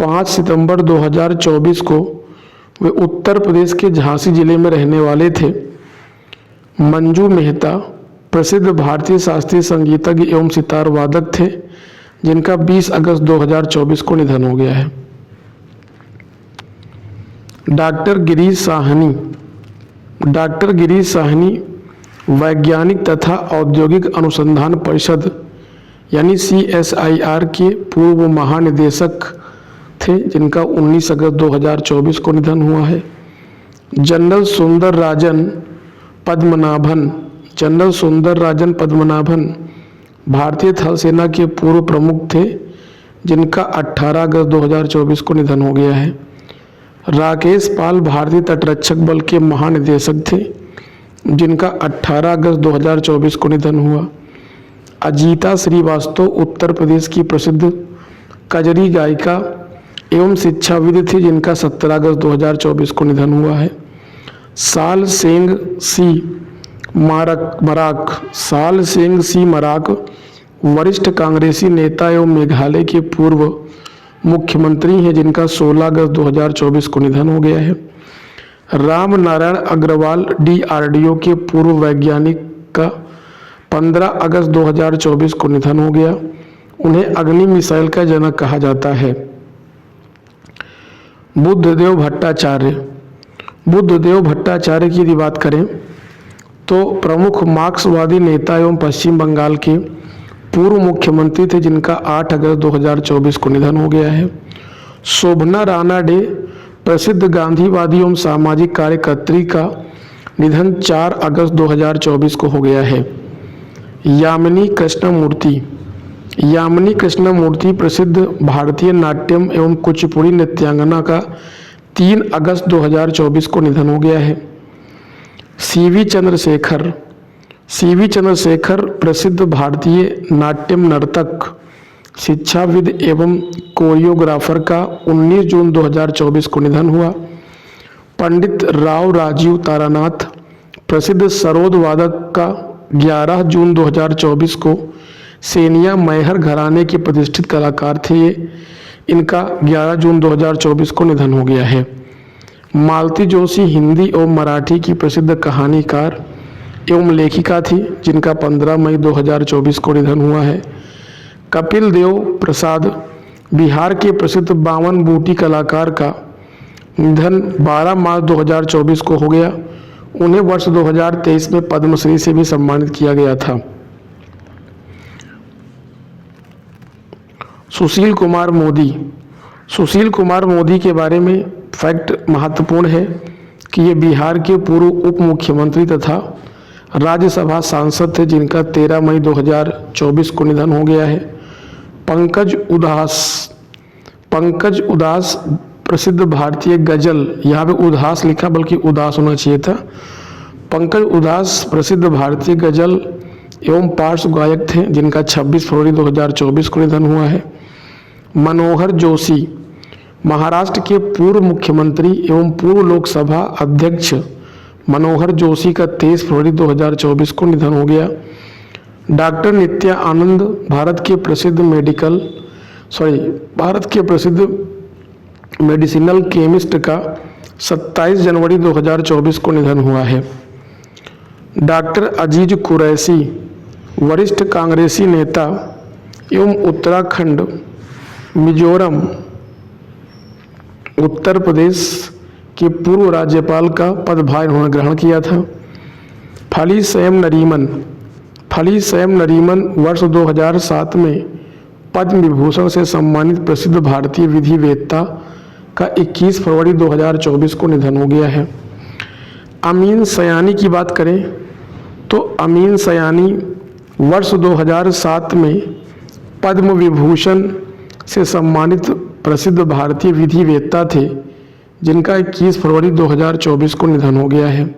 5 सितंबर 2024 को। वे उत्तर प्रदेश के झांसी जिले में रहने वाले थे। मंजू मेहता प्रसिद्ध भारतीय शास्त्रीय संगीतज्ञ एवं सितार वादक थे जिनका 20 अगस्त 2024 को निधन हो गया है। डॉक्टर गिरीश साहनी वैज्ञानिक तथा औद्योगिक अनुसंधान परिषद यानी CSIR के पूर्व महानिदेशक थे, जिनका 19 अगस्त 2024 को निधन हुआ है। जनरल सुंदरराजन पद्मनाभन, जनरल सुंदरराजन पद्मनाभन भारतीय थल सेना के पूर्व प्रमुख थे, जिनका 18 अगस्त 2024 को निधन हो गया है। राकेश पाल भारतीय तटरक्षक बल के महानिदेशक थे, जिनका 18 अगस्त 2024 को निधन हुआ। अजीता श्रीवास्तव उत्तर प्रदेश की प्रसिद्ध कजरी गायिका एवं शिक्षाविद थी, जिनका 17 अगस्त 2024 को निधन हुआ है। साल सेंग सी मराक वरिष्ठ कांग्रेसी नेता एवं मेघालय के पूर्व मुख्यमंत्री हैं, जिनका 16 अगस्त 2024 को निधन हो गया है। राम नारायण अग्रवाल DRDO के पूर्व वैज्ञानिक का 15 अगस्त 2024 को निधन हो गया। उन्हें अग्नि मिसाइल का जनक कहा जाता है। बुद्धदेव भट्टाचार्य की यदि बात करें तो प्रमुख मार्क्सवादी नेता एवं पश्चिम बंगाल के पूर्व मुख्यमंत्री थे, जिनका 8 अगस्त 2024 को निधन हो गया है। शोभना रानाडे प्रसिद्ध गांधीवादी एवं सामाजिक कार्यकर्त्री का निधन 4 अगस्त 2024 को हो गया है। यामिनी कृष्णमूर्ति प्रसिद्ध भारतीय नाट्यम एवं कुचिपुड़ी नृत्यांगना का 3 अगस्त 2024 को निधन हो गया है। CV चंद्रशेखर प्रसिद्ध भारतीय नाट्यम नर्तक, शिक्षाविद एवं कोरियोग्राफर का 19 जून 2024 को निधन हुआ। पंडित राव राजीव तारानाथ प्रसिद्ध सरोद वादक का 11 जून 2024 को सेनिया मैहर घराने के प्रतिष्ठित कलाकार थे ये, इनका 11 जून 2024 को निधन हो गया है। मालती जोशी हिंदी एवं मराठी की प्रसिद्ध कहानीकार एवं लेखिका थी, जिनका 15 मई 2024 को निधन हुआ है। कपिल देव प्रसाद बिहार के प्रसिद्ध बावन बूटी कलाकार का निधन 12 मार्च 2024 को हो गया। उन्हें वर्ष 2023 में पद्मश्री से भी सम्मानित किया गया था। सुशील कुमार मोदी के बारे में फैक्ट महत्वपूर्ण है कि ये बिहार के पूर्व उप मुख्यमंत्री तथा राज्यसभा सांसद थे, जिनका 13 मई 2024 को निधन हो गया है। पंकज उदास प्रसिद्ध भारतीय गजल, यहाँ पे उदास लिखा बल्कि उदास होना चाहिए था। पंकज उदास प्रसिद्ध भारतीय गजल एवं पार्श्व गायक थे, जिनका 26 फरवरी 2024 को निधन हुआ है। मनोहर जोशी महाराष्ट्र के पूर्व मुख्यमंत्री एवं पूर्व लोकसभा अध्यक्ष मनोहर जोशी का 23 फरवरी 2024 को निधन हो गया। डॉक्टर नित्या आनंद भारत के प्रसिद्ध मेडिसिनल केमिस्ट का 27 जनवरी 2024 को निधन हुआ है। डॉक्टर अजीज कुरैशी वरिष्ठ कांग्रेसी नेता एवं उत्तराखंड, मिजोरम, उत्तर प्रदेश के पूर्व राज्यपाल का पदभार उन्होंने ग्रहण किया था। फली सैम नरीमन वर्ष 2007 में पद्म विभूषण से सम्मानित प्रसिद्ध भारतीय विधिवेत्ता का 21 फरवरी 2024 को निधन हो गया है। अमीन सयानी की बात करें तो अमीन सयानी वर्ष 2007 में पद्म विभूषण से सम्मानित प्रसिद्ध भारतीय विधिवेत्ता थे, जिनका 21 फरवरी 2024 को निधन हो गया है।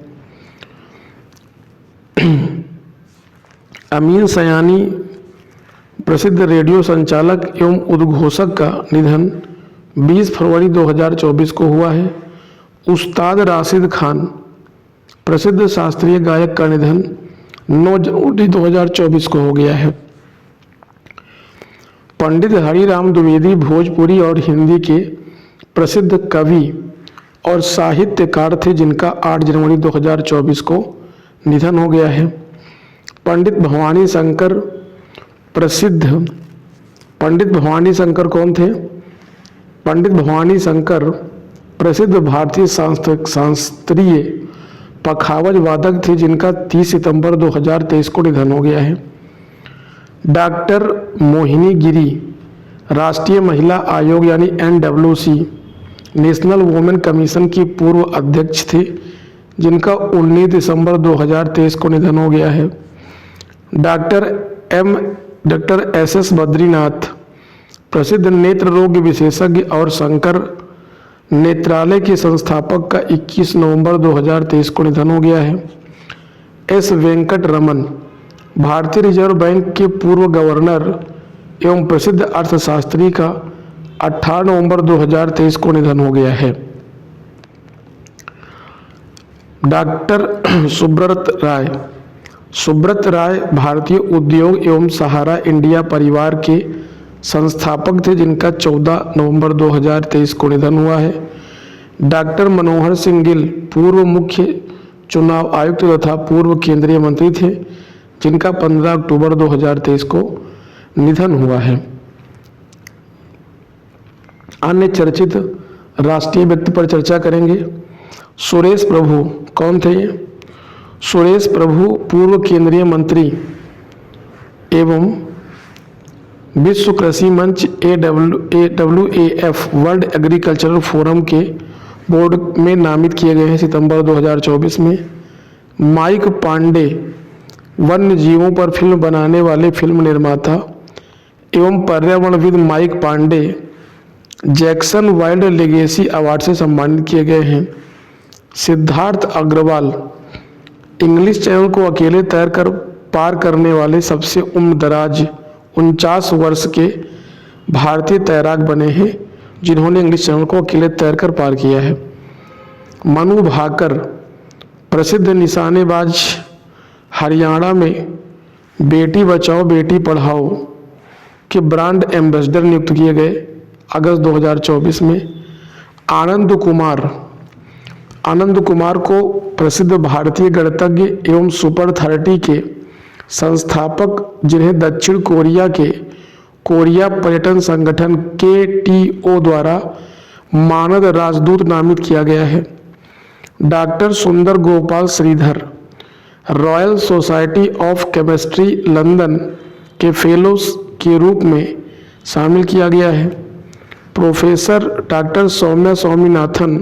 अमीन सयानी प्रसिद्ध रेडियो संचालक एवं उद्घोषक का निधन 20 फरवरी 2024 को हुआ है। उस्ताद राशिद खान प्रसिद्ध शास्त्रीय गायक का निधन 9 जनवरी 2024 को हो गया है। पंडित हरिराम द्विवेदी भोजपुरी और हिंदी के प्रसिद्ध कवि और साहित्यकार थे, जिनका 8 जनवरी 2024 को निधन हो गया है। पंडित भवानी शंकर कौन थे? पंडित भवानी शंकर प्रसिद्ध भारतीय शास्त्रीय पखावज वादक थे, जिनका 30 सितंबर 2023 को निधन हो गया है। डॉक्टर मोहिनी गिरी राष्ट्रीय महिला आयोग यानी NWC नेशनल वुमेन कमीशन की पूर्व अध्यक्ष थी, जिनका 19 दिसंबर 2023 को निधन हो गया है। डॉक्टर SS बद्रीनाथ प्रसिद्ध नेत्र रोग विशेषज्ञ और शंकर नेत्रालय के संस्थापक का 21 नवंबर 2023 को निधन हो गया है। S वेंकट रमन भारतीय रिजर्व बैंक के पूर्व गवर्नर एवं प्रसिद्ध अर्थशास्त्री का 18 नवंबर 2023 को निधन हो गया है। डॉक्टर सुब्रत राय भारतीय उद्योग एवं सहारा इंडिया परिवार के संस्थापक थे, जिनका 14 नवंबर 2023 को निधन हुआ है। डॉक्टर मनोहर सिंह गिल पूर्व मुख्य चुनाव आयुक्त तथा पूर्व केंद्रीय मंत्री थे, जिनका 15 अक्टूबर 2023 को निधन हुआ है। अन्य चर्चित राष्ट्रीय व्यक्ति पर चर्चा करेंगे। सुरेश प्रभु कौन थे ये? सुरेश प्रभु पूर्व केंद्रीय मंत्री एवं विश्व कृषि मंच AWAF वर्ल्ड एग्रीकल्चरल फोरम के बोर्ड में नामित किए गए हैं सितंबर 2024 में। माइक पांडे वन्य जीवों पर फिल्म बनाने वाले फिल्म निर्माता एवं पर्यावरणविद Mike Pandey Jackson Wild Legacy Award से सम्मानित किए गए हैं। सिद्धार्थ अग्रवाल इंग्लिश चैनल को अकेले तैरकर पार करने वाले सबसे उम्रदराज 49 वर्ष के भारतीय तैराक बने हैं, जिन्होंने इंग्लिश चैनल को अकेले तैरकर पार किया है। मनु भाकर प्रसिद्ध निशानेबाज हरियाणा में बेटी बचाओ बेटी पढ़ाओ के ब्रांड एम्बेसडर नियुक्त किए गए अगस्त 2024 में। आनंद कुमार को प्रसिद्ध भारतीय गणितज्ञ एवं सुपर 30 के संस्थापक, जिन्हें दक्षिण कोरिया के कोरिया पर्यटन संगठन KTO द्वारा मानद राजदूत नामित किया गया है। Doctor Sundar Gopal Sridhar Royal Society of Chemistry London के फेलोज के रूप में शामिल किया गया है। प्रोफेसर डॉक्टर सौम्या स्वामीनाथन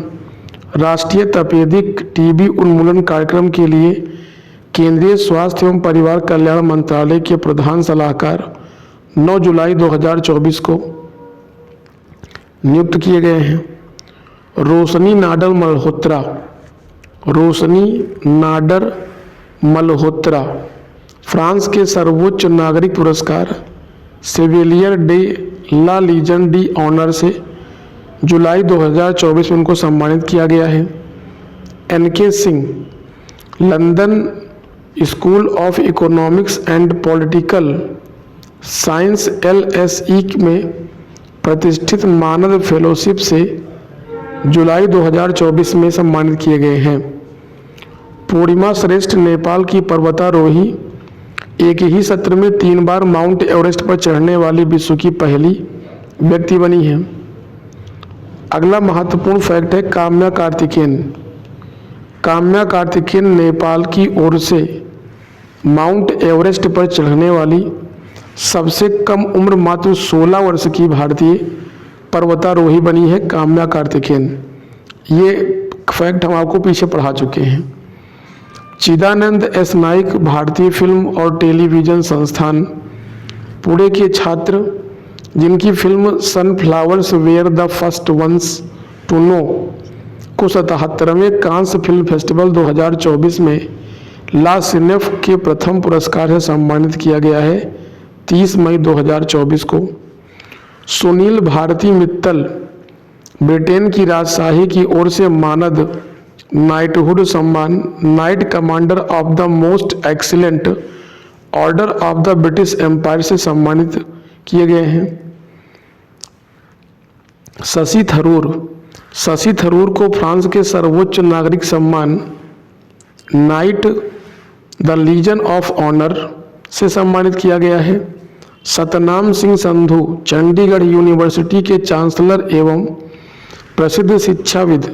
राष्ट्रीय तपेदिक TB उन्मूलन कार्यक्रम के लिए केंद्रीय स्वास्थ्य एवं परिवार कल्याण मंत्रालय के प्रधान सलाहकार 9 जुलाई 2024 को नियुक्त किए गए हैं। रोशनी नाडर मल्होत्रा फ्रांस के सर्वोच्च नागरिक पुरस्कार Chevalier de la Legion de Honneur से जुलाई 2024 में उनको सम्मानित किया गया है। NK Singh London school of economics and political science LSE में प्रतिष्ठित मानद फेलोशिप से जुलाई 2024 में सम्मानित किए गए हैं। पूर्णिमा श्रेष्ठ नेपाल की पर्वतारोही एक ही सत्र में 3 बार माउंट एवरेस्ट पर चढ़ने वाली विश्व की पहली व्यक्ति बनी है। अगला महत्वपूर्ण फैक्ट है काम्या कार्तिकेयन नेपाल की ओर से माउंट एवरेस्ट पर चढ़ने वाली सबसे कम उम्र मात्र 16 वर्ष की भारतीय पर्वतारोही बनी है काम्या कार्तिकेयन। ये फैक्ट हम आपको पीछे पढ़ा चुके हैं। चिदानंद S नाइक भारतीय फिल्म और टेलीविज़न संस्थान पुणे के छात्र, जिनकी film sunflowers were the first ones to know को 77वें कांस फिल्म फेस्टिवल 2024 में ला सिनेफ के प्रथम पुरस्कार से सम्मानित किया गया है 30 मई 2024 को। सुनील भारती मित्तल ब्रिटेन की राजशाही की ओर से मानद नाइटहुड सम्मान knight commander of the most excellent order of the British Empire से सम्मानित किए गए हैं। शशि थरूर को फ्रांस के सर्वोच्च नागरिक सम्मान knight the legion of honour से सम्मानित किया गया है। सतनाम सिंह संधू चंडीगढ़ यूनिवर्सिटी के चांसलर एवं प्रसिद्ध शिक्षाविद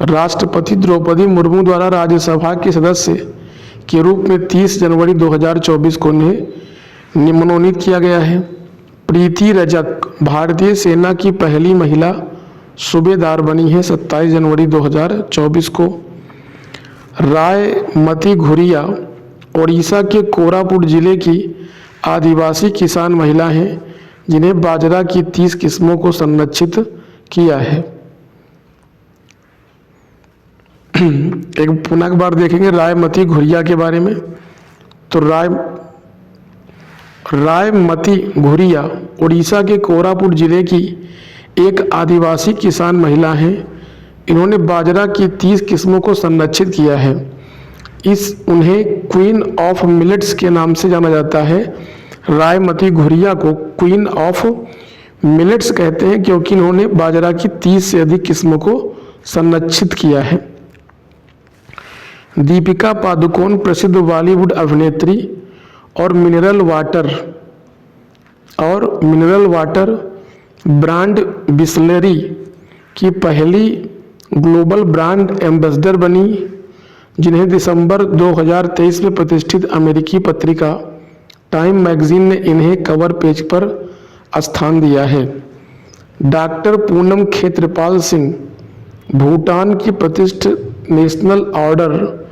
राष्ट्रपति द्रौपदी मुर्मू द्वारा राज्यसभा के सदस्य के रूप में 30 जनवरी 2024 को उन्हें मनोनीत किया गया है। प्रीति रजक भारतीय सेना की पहली महिला सूबेदार बनी है 27 जनवरी 2024 को। रायमती घुरिया ओडिशा के कोरापुट जिले की आदिवासी किसान महिला हैं जिन्हें बाजरा की 30 किस्मों को संरक्षित किया है। एक पुनः एक बार देखेंगे रायमती घुरिया के बारे में। तो रायमती घुरिया उड़ीसा के कोरापुट जिले की एक आदिवासी किसान महिला हैं। इन्होंने बाजरा की 30 किस्मों को संरक्षित किया है। उन्हें क्वीन ऑफ मिलेट्स के नाम से जाना जाता है। रायमती घुरिया को क्वीन ऑफ मिलेट्स कहते हैं क्योंकि इन्होंने बाजरा की 30 से अधिक किस्मों को संरक्षित किया है। दीपिका पादुकोण प्रसिद्ध बॉलीवुड अभिनेत्री और मिनरल वाटर ब्रांड बिसलेरी की पहली ग्लोबल ब्रांड एम्बेसडर बनी, जिन्हें दिसंबर 2023 में प्रतिष्ठित अमेरिकी पत्रिका टाइम मैगजीन ने इन्हें कवर पेज पर स्थान दिया है। डॉक्टर पूनम खेत्रपाल सिंह भूटान की प्रतिष्ठित national order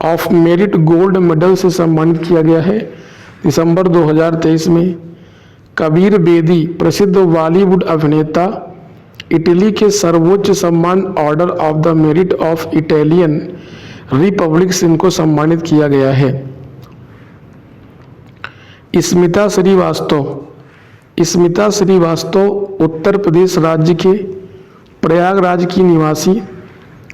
of merit gold medal से सम्मानित किया गया है दिसंबर 2023 में। कबीर बेदी प्रसिद्ध बॉलीवुड अभिनेता, इटली के सर्वोच्च सम्मान order of the merit of Italian Republic से इनको सम्मानित किया गया है। स्मिता श्रीवास्तव उत्तर प्रदेश राज्य के प्रयागराज की निवासी,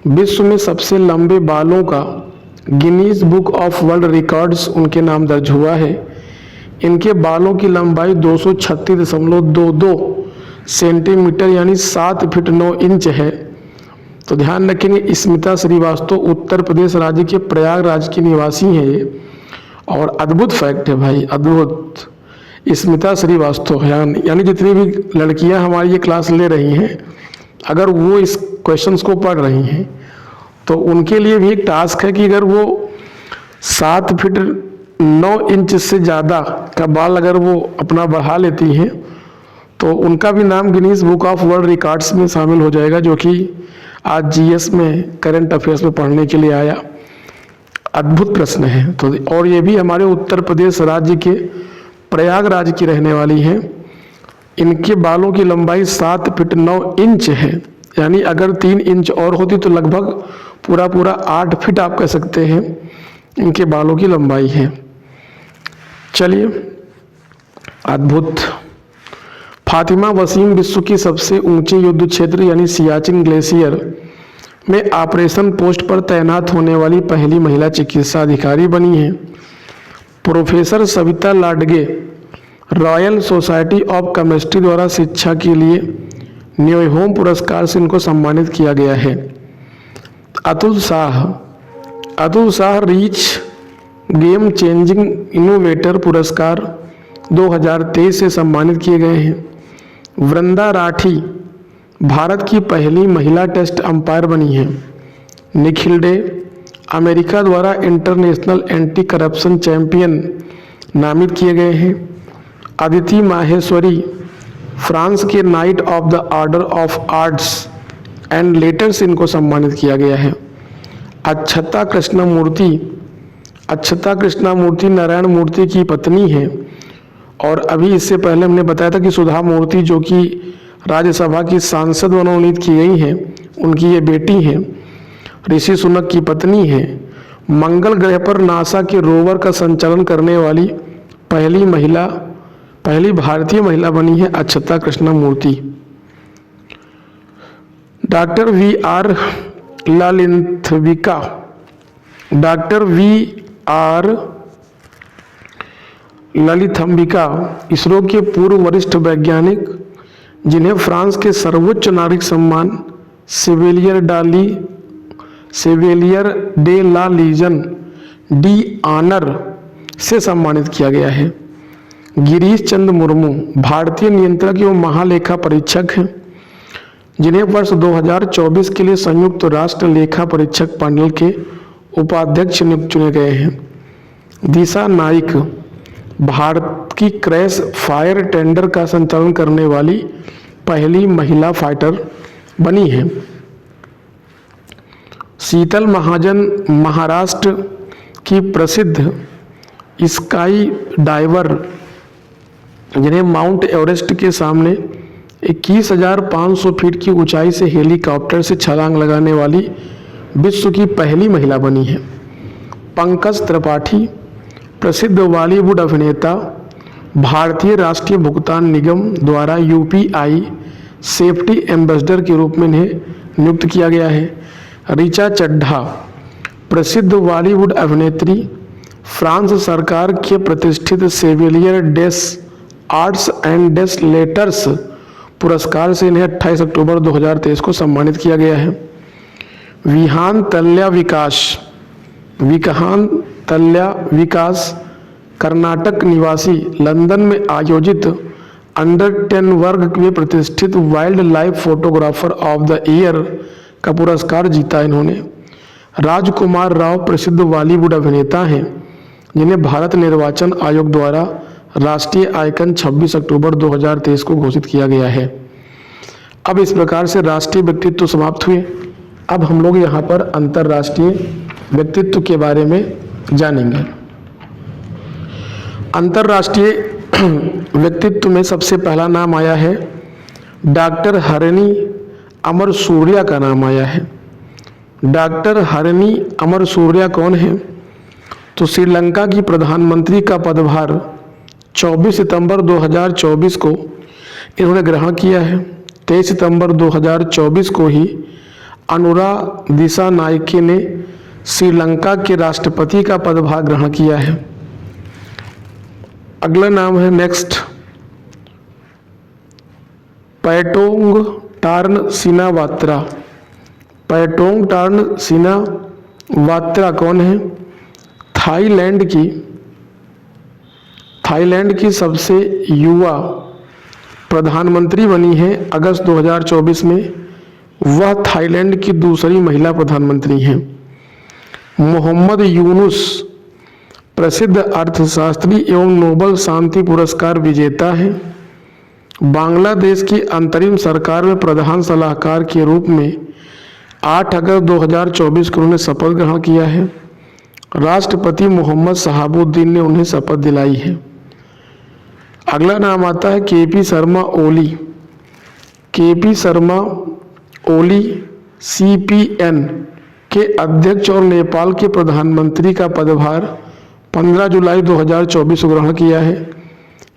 विश्व में सबसे लंबे बालों का Guinness book of world records उनके नाम दर्ज हुआ है। इनके बालों की लंबाई 236.22 सेंटीमीटर यानी 7 फीट 9 इंच है। तो ध्यान रखेंगे स्मिता श्रीवास्तव उत्तर प्रदेश राज्य के प्रयागराज की निवासी हैं ये। और अद्भुत फैक्ट है भाई, अद्भुत। स्मिता श्रीवास्तव यानी जितनी भी लड़कियां हमारी ये क्लास ले रही हैं, अगर वो इस क्वेश्चंस को पढ़ रही हैं तो उनके लिए भी एक टास्क है कि अगर वो 7 फीट 9 इंच से ज़्यादा का बाल अगर वो अपना बढ़ा लेती हैं तो उनका भी नाम Guinness book of world records में शामिल हो जाएगा, जो कि आज जीएस में करंट अफेयर्स में पढ़ने के लिए आया। अद्भुत प्रश्न है। तो और ये भी हमारे उत्तर प्रदेश राज्य के प्रयागराज की रहने वाली हैं। इनके बालों की लंबाई 7 फीट 9 इंच है, यानी अगर 3 इंच और होती तो लगभग पूरा 8 फीट आप कह सकते हैं इनके बालों की लंबाई है। चलिए, अद्भुत। फातिमा वसीम विश्व की सबसे ऊंचे युद्ध क्षेत्र यानी सियाचिन ग्लेशियर में ऑपरेशन पोस्ट पर तैनात होने वाली पहली महिला चिकित्सा अधिकारी बनी हैं। Professor Savita Ladge Royal Society of Chemistry द्वारा शिक्षा के लिए न्योहोम पुरस्कार से इनको सम्मानित किया गया है। Atul Shah reach game changing innovator पुरस्कार 2023 से सम्मानित किए गए हैं। वृंदा राठी भारत की पहली महिला टेस्ट अंपायर बनी है। निखिल डे अमेरिका द्वारा इंटरनेशनल एंटी करप्शन चैंपियन नामित किए गए हैं। अदिति माहेश्वरी फ्रांस के night of the order of arts and letters इनको सम्मानित किया गया है। अक्षता कृष्णमूर्ति नारायण मूर्ति की पत्नी है। और अभी इससे पहले हमने बताया था कि सुधा मूर्ति जो कि राज्यसभा की सांसद मनोनीत की गई हैं, उनकी ये बेटी हैं। ऋषि सुनक की पत्नी है। मंगल ग्रह पर नासा के रोवर का संचालन करने वाली पहली भारतीय महिला बनी है अक्षता कृष्णमूर्ति। Doctor V R. ललिथम्बिका इसरो के पूर्व वरिष्ठ वैज्ञानिक, जिन्हें फ्रांस के सर्वोच्च नागरिक सम्मान Chevalier de la Legion de Honneur से सम्मानित किया गया है। गिरीश चंद्र मुर्मू भारतीय नियंत्रक एवं महालेखा परीक्षक हैं, जिन्हें वर्ष 2024 के लिए संयुक्त राष्ट्र लेखा परीक्षक पैनल के उपाध्यक्ष नियुक्त चुने गए हैं। दिशा नाइक भारत की क्रैश फायर टेंडर का संचालन करने वाली पहली महिला फाइटर बनी है। शीतल महाजन महाराष्ट्र की प्रसिद्ध स्काई डाइवर, जिन्हें माउंट एवरेस्ट के सामने 21,500 फीट की ऊंचाई से हेलीकॉप्टर से छलांग लगाने वाली विश्व की पहली महिला बनी है। पंकज त्रिपाठी प्रसिद्ध बॉलीवुड अभिनेता, भारतीय राष्ट्रीय भुगतान निगम द्वारा यूपीआई सेफ्टी एम्बेसडर के रूप में इन्हें नियुक्त किया गया है। ऋचा चड्ढा प्रसिद्ध बॉलीवुड अभिनेत्री, फ्रांस सरकार के प्रतिष्ठित Chevalier des Arts and des Lettres पुरस्कार से इन्हें 28 अक्टूबर 2023 को सम्मानित किया गया है। विहान तल्या विकास कर्नाटक निवासी, लंदन में आयोजित अंडर 10 वर्ग में प्रतिष्ठित wild life photographer of the year का पुरस्कार जीता इन्होंने। राजकुमार राव प्रसिद्ध बॉलीवुड अभिनेता हैं, जिन्हें भारत निर्वाचन आयोग द्वारा राष्ट्रीय आइकन 26 अक्टूबर 2023 को घोषित किया गया है। अब इस प्रकार से राष्ट्रीय व्यक्तित्व समाप्त हुए। अब हम लोग यहाँ पर अंतर्राष्ट्रीय व्यक्तित्व के बारे में जानेंगे। अंतर्राष्ट्रीय व्यक्तित्व में सबसे पहला नाम आया है डॉक्टर हरिणी अमर सूर्या का नाम आया है। डॉक्टर हरिणी अमर सूर्या कौन है? तो श्रीलंका की प्रधानमंत्री का पदभार 24 सितंबर 2024 को इन्होंने ग्रहण किया है। 23 सितंबर 2024 को ही अनुरा दिसानायके ने श्रीलंका के राष्ट्रपति का पदभार ग्रहण किया है। अगला नाम है नेक्स्ट पैटोंग टार्न सिनावात्रा। पैटोंग टार्न सिनावात्रा कौन है? थाईलैंड की सबसे युवा प्रधानमंत्री बनी है अगस्त 2024 में। वह थाईलैंड की दूसरी महिला प्रधानमंत्री हैं। मोहम्मद यूनुस प्रसिद्ध अर्थशास्त्री एवं नोबेल शांति पुरस्कार विजेता हैं। बांग्लादेश की अंतरिम सरकार में प्रधान सलाहकार के रूप में 8 अगस्त 2024 को उन्होंने शपथ ग्रहण किया है। राष्ट्रपति मोहम्मद शहाबुद्दीन ने उन्हें शपथ दिलाई है। अगला नाम आता है KP Sharma Oli. KP Sharma Oli CPN के अध्यक्ष और नेपाल के प्रधानमंत्री का पदभार 15 जुलाई 2024 को ग्रहण किया है।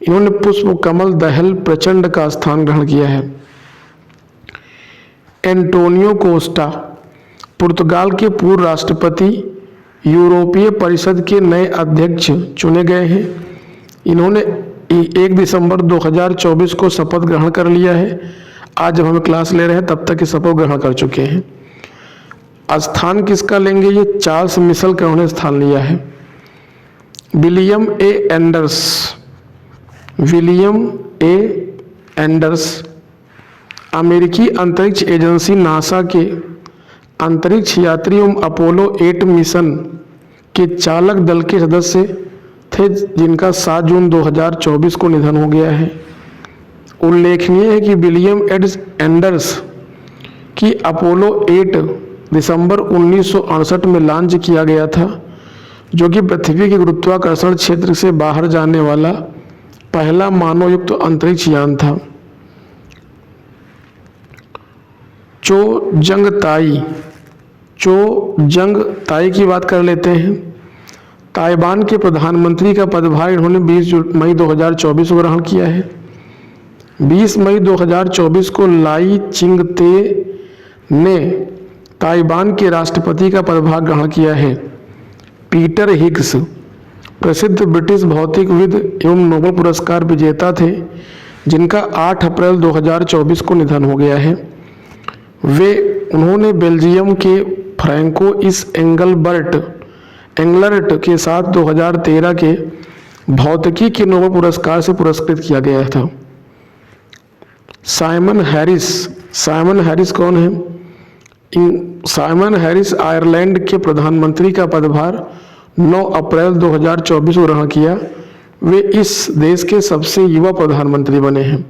इन्होंने पुष्प कमल दहल प्रचंड का स्थान ग्रहण किया है। एंटोनियो कोस्टा पुर्तगाल के पूर्व राष्ट्रपति, यूरोपीय परिषद के नए अध्यक्ष चुने गए हैं। इन्होंने 1 दिसंबर 2024 को शपथ ग्रहण कर लिया है। आज जब हम क्लास ले रहे हैं तब तक ये शपथ ग्रहण कर चुके हैं। स्थान किसका लेंगे? ये चार्ल्स मिशेल का उन्होंने स्थान लिया है। विलियम ए एंडर्स अमेरिकी अंतरिक्ष एजेंसी नासा के अंतरिक्ष यात्री एवं अपोलो 8 मिशन के चालक दल के सदस्य थे, जिनका 7 जून 2024 को निधन हो गया है। उल्लेखनीय है कि विलियम एंडर्स की अपोलो 8 दिसंबर 1968 में लॉन्च किया गया था, जो कि पृथ्वी के गुरुत्वाकर्षण क्षेत्र से बाहर जाने वाला पहला मानवयुक्त अंतरिक्ष यान था। चो जंग ताई की बात कर लेते हैं। ताइवान के प्रधानमंत्री का पदभार इन्होंने 20 मई 2024 को ग्रहण किया है। 20 मई 2024 को लाई चिंगते ने ताइवान के राष्ट्रपति का पदभार ग्रहण किया है। पीटर हिग्स प्रसिद्ध ब्रिटिश भौतिकविद एवं नोबेल पुरस्कार विजेता थे, जिनका 8 अप्रैल 2024 को निधन हो गया है। उन्होंने बेल्जियम के फ्रैंकोइस एंगलर्ट के साथ 2013 के भौतिकी के नोबेल पुरस्कार से पुरस्कृत किया गया था। साइमन हैरिस कौन है? साइमन हैरिस आयरलैंड के प्रधानमंत्री का पदभार 9 अप्रैल 2024 को ग्रहण किया। वे इस देश के सबसे युवा प्रधानमंत्री बने हैं।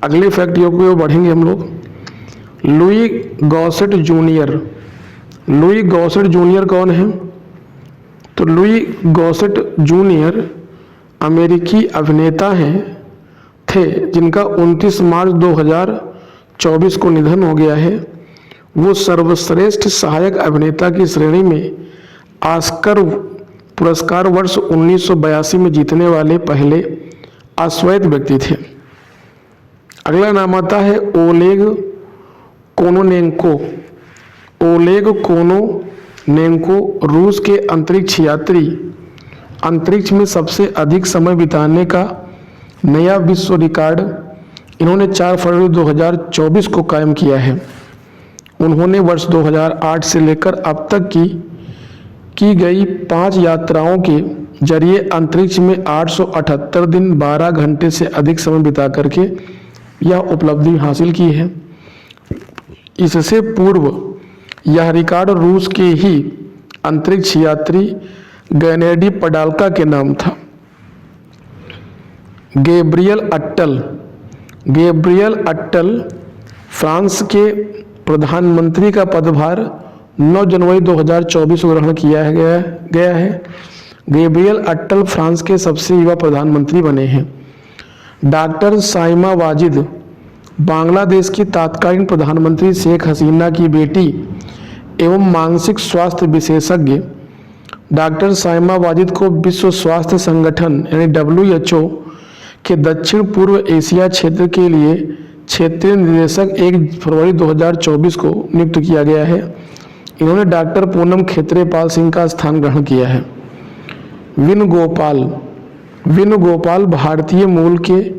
अगले फैक्ट योग पे बढ़ेंगे हम लोग। Louis Gosset junior. Louis Gosset junior कौन है? तो लुई गॉसेट जूनियर अमेरिकी अभिनेता थे जिनका 29 मार्च 2024 को निधन हो गया है। वो सर्वश्रेष्ठ सहायक अभिनेता की श्रेणी में ऑस्कर पुरस्कार वर्ष 1982 में जीतने वाले पहले अश्वेत व्यक्ति थे। अगला नाम आता है ओलेग कोनोनेंको। ओलेग कोनोनेंको रूस के अंतरिक्ष यात्री, अंतरिक्ष में सबसे अधिक समय बिताने का नया विश्व रिकॉर्ड इन्होंने 4 फरवरी 2024 को कायम किया है। उन्होंने वर्ष 2008 से लेकर अब तक की गई 5 यात्राओं के जरिए अंतरिक्ष में 878 दिन 12 घंटे से अधिक समय बिता करके यह उपलब्धि हासिल की है। इससे पूर्व यह रिकॉर्ड रूस के ही अंतरिक्ष यात्री गैनेडी पडाल्का के नाम था। गैब्रियल अट्टल फ्रांस के प्रधानमंत्री का पदभार 9 जनवरी 2024 को ग्रहण किया गया है। गैब्रियल अट्टल फ्रांस के सबसे युवा प्रधानमंत्री बने हैं। डॉक्टर साइमा वाजिद बांग्लादेश की तत्कालीन प्रधानमंत्री शेख हसीना की बेटी एवं मानसिक स्वास्थ्य विशेषज्ञ डॉक्टर साइमा वाजिद को विश्व स्वास्थ्य संगठन यानी WHO के दक्षिण पूर्व एशिया क्षेत्र के लिए क्षेत्रीय निदेशक 1 फरवरी 2024 को नियुक्त किया गया है। इन्होंने डॉक्टर पूनम खेत्रेपाल सिंह का स्थान ग्रहण किया है। वेणुगोपाल भारतीय मूल के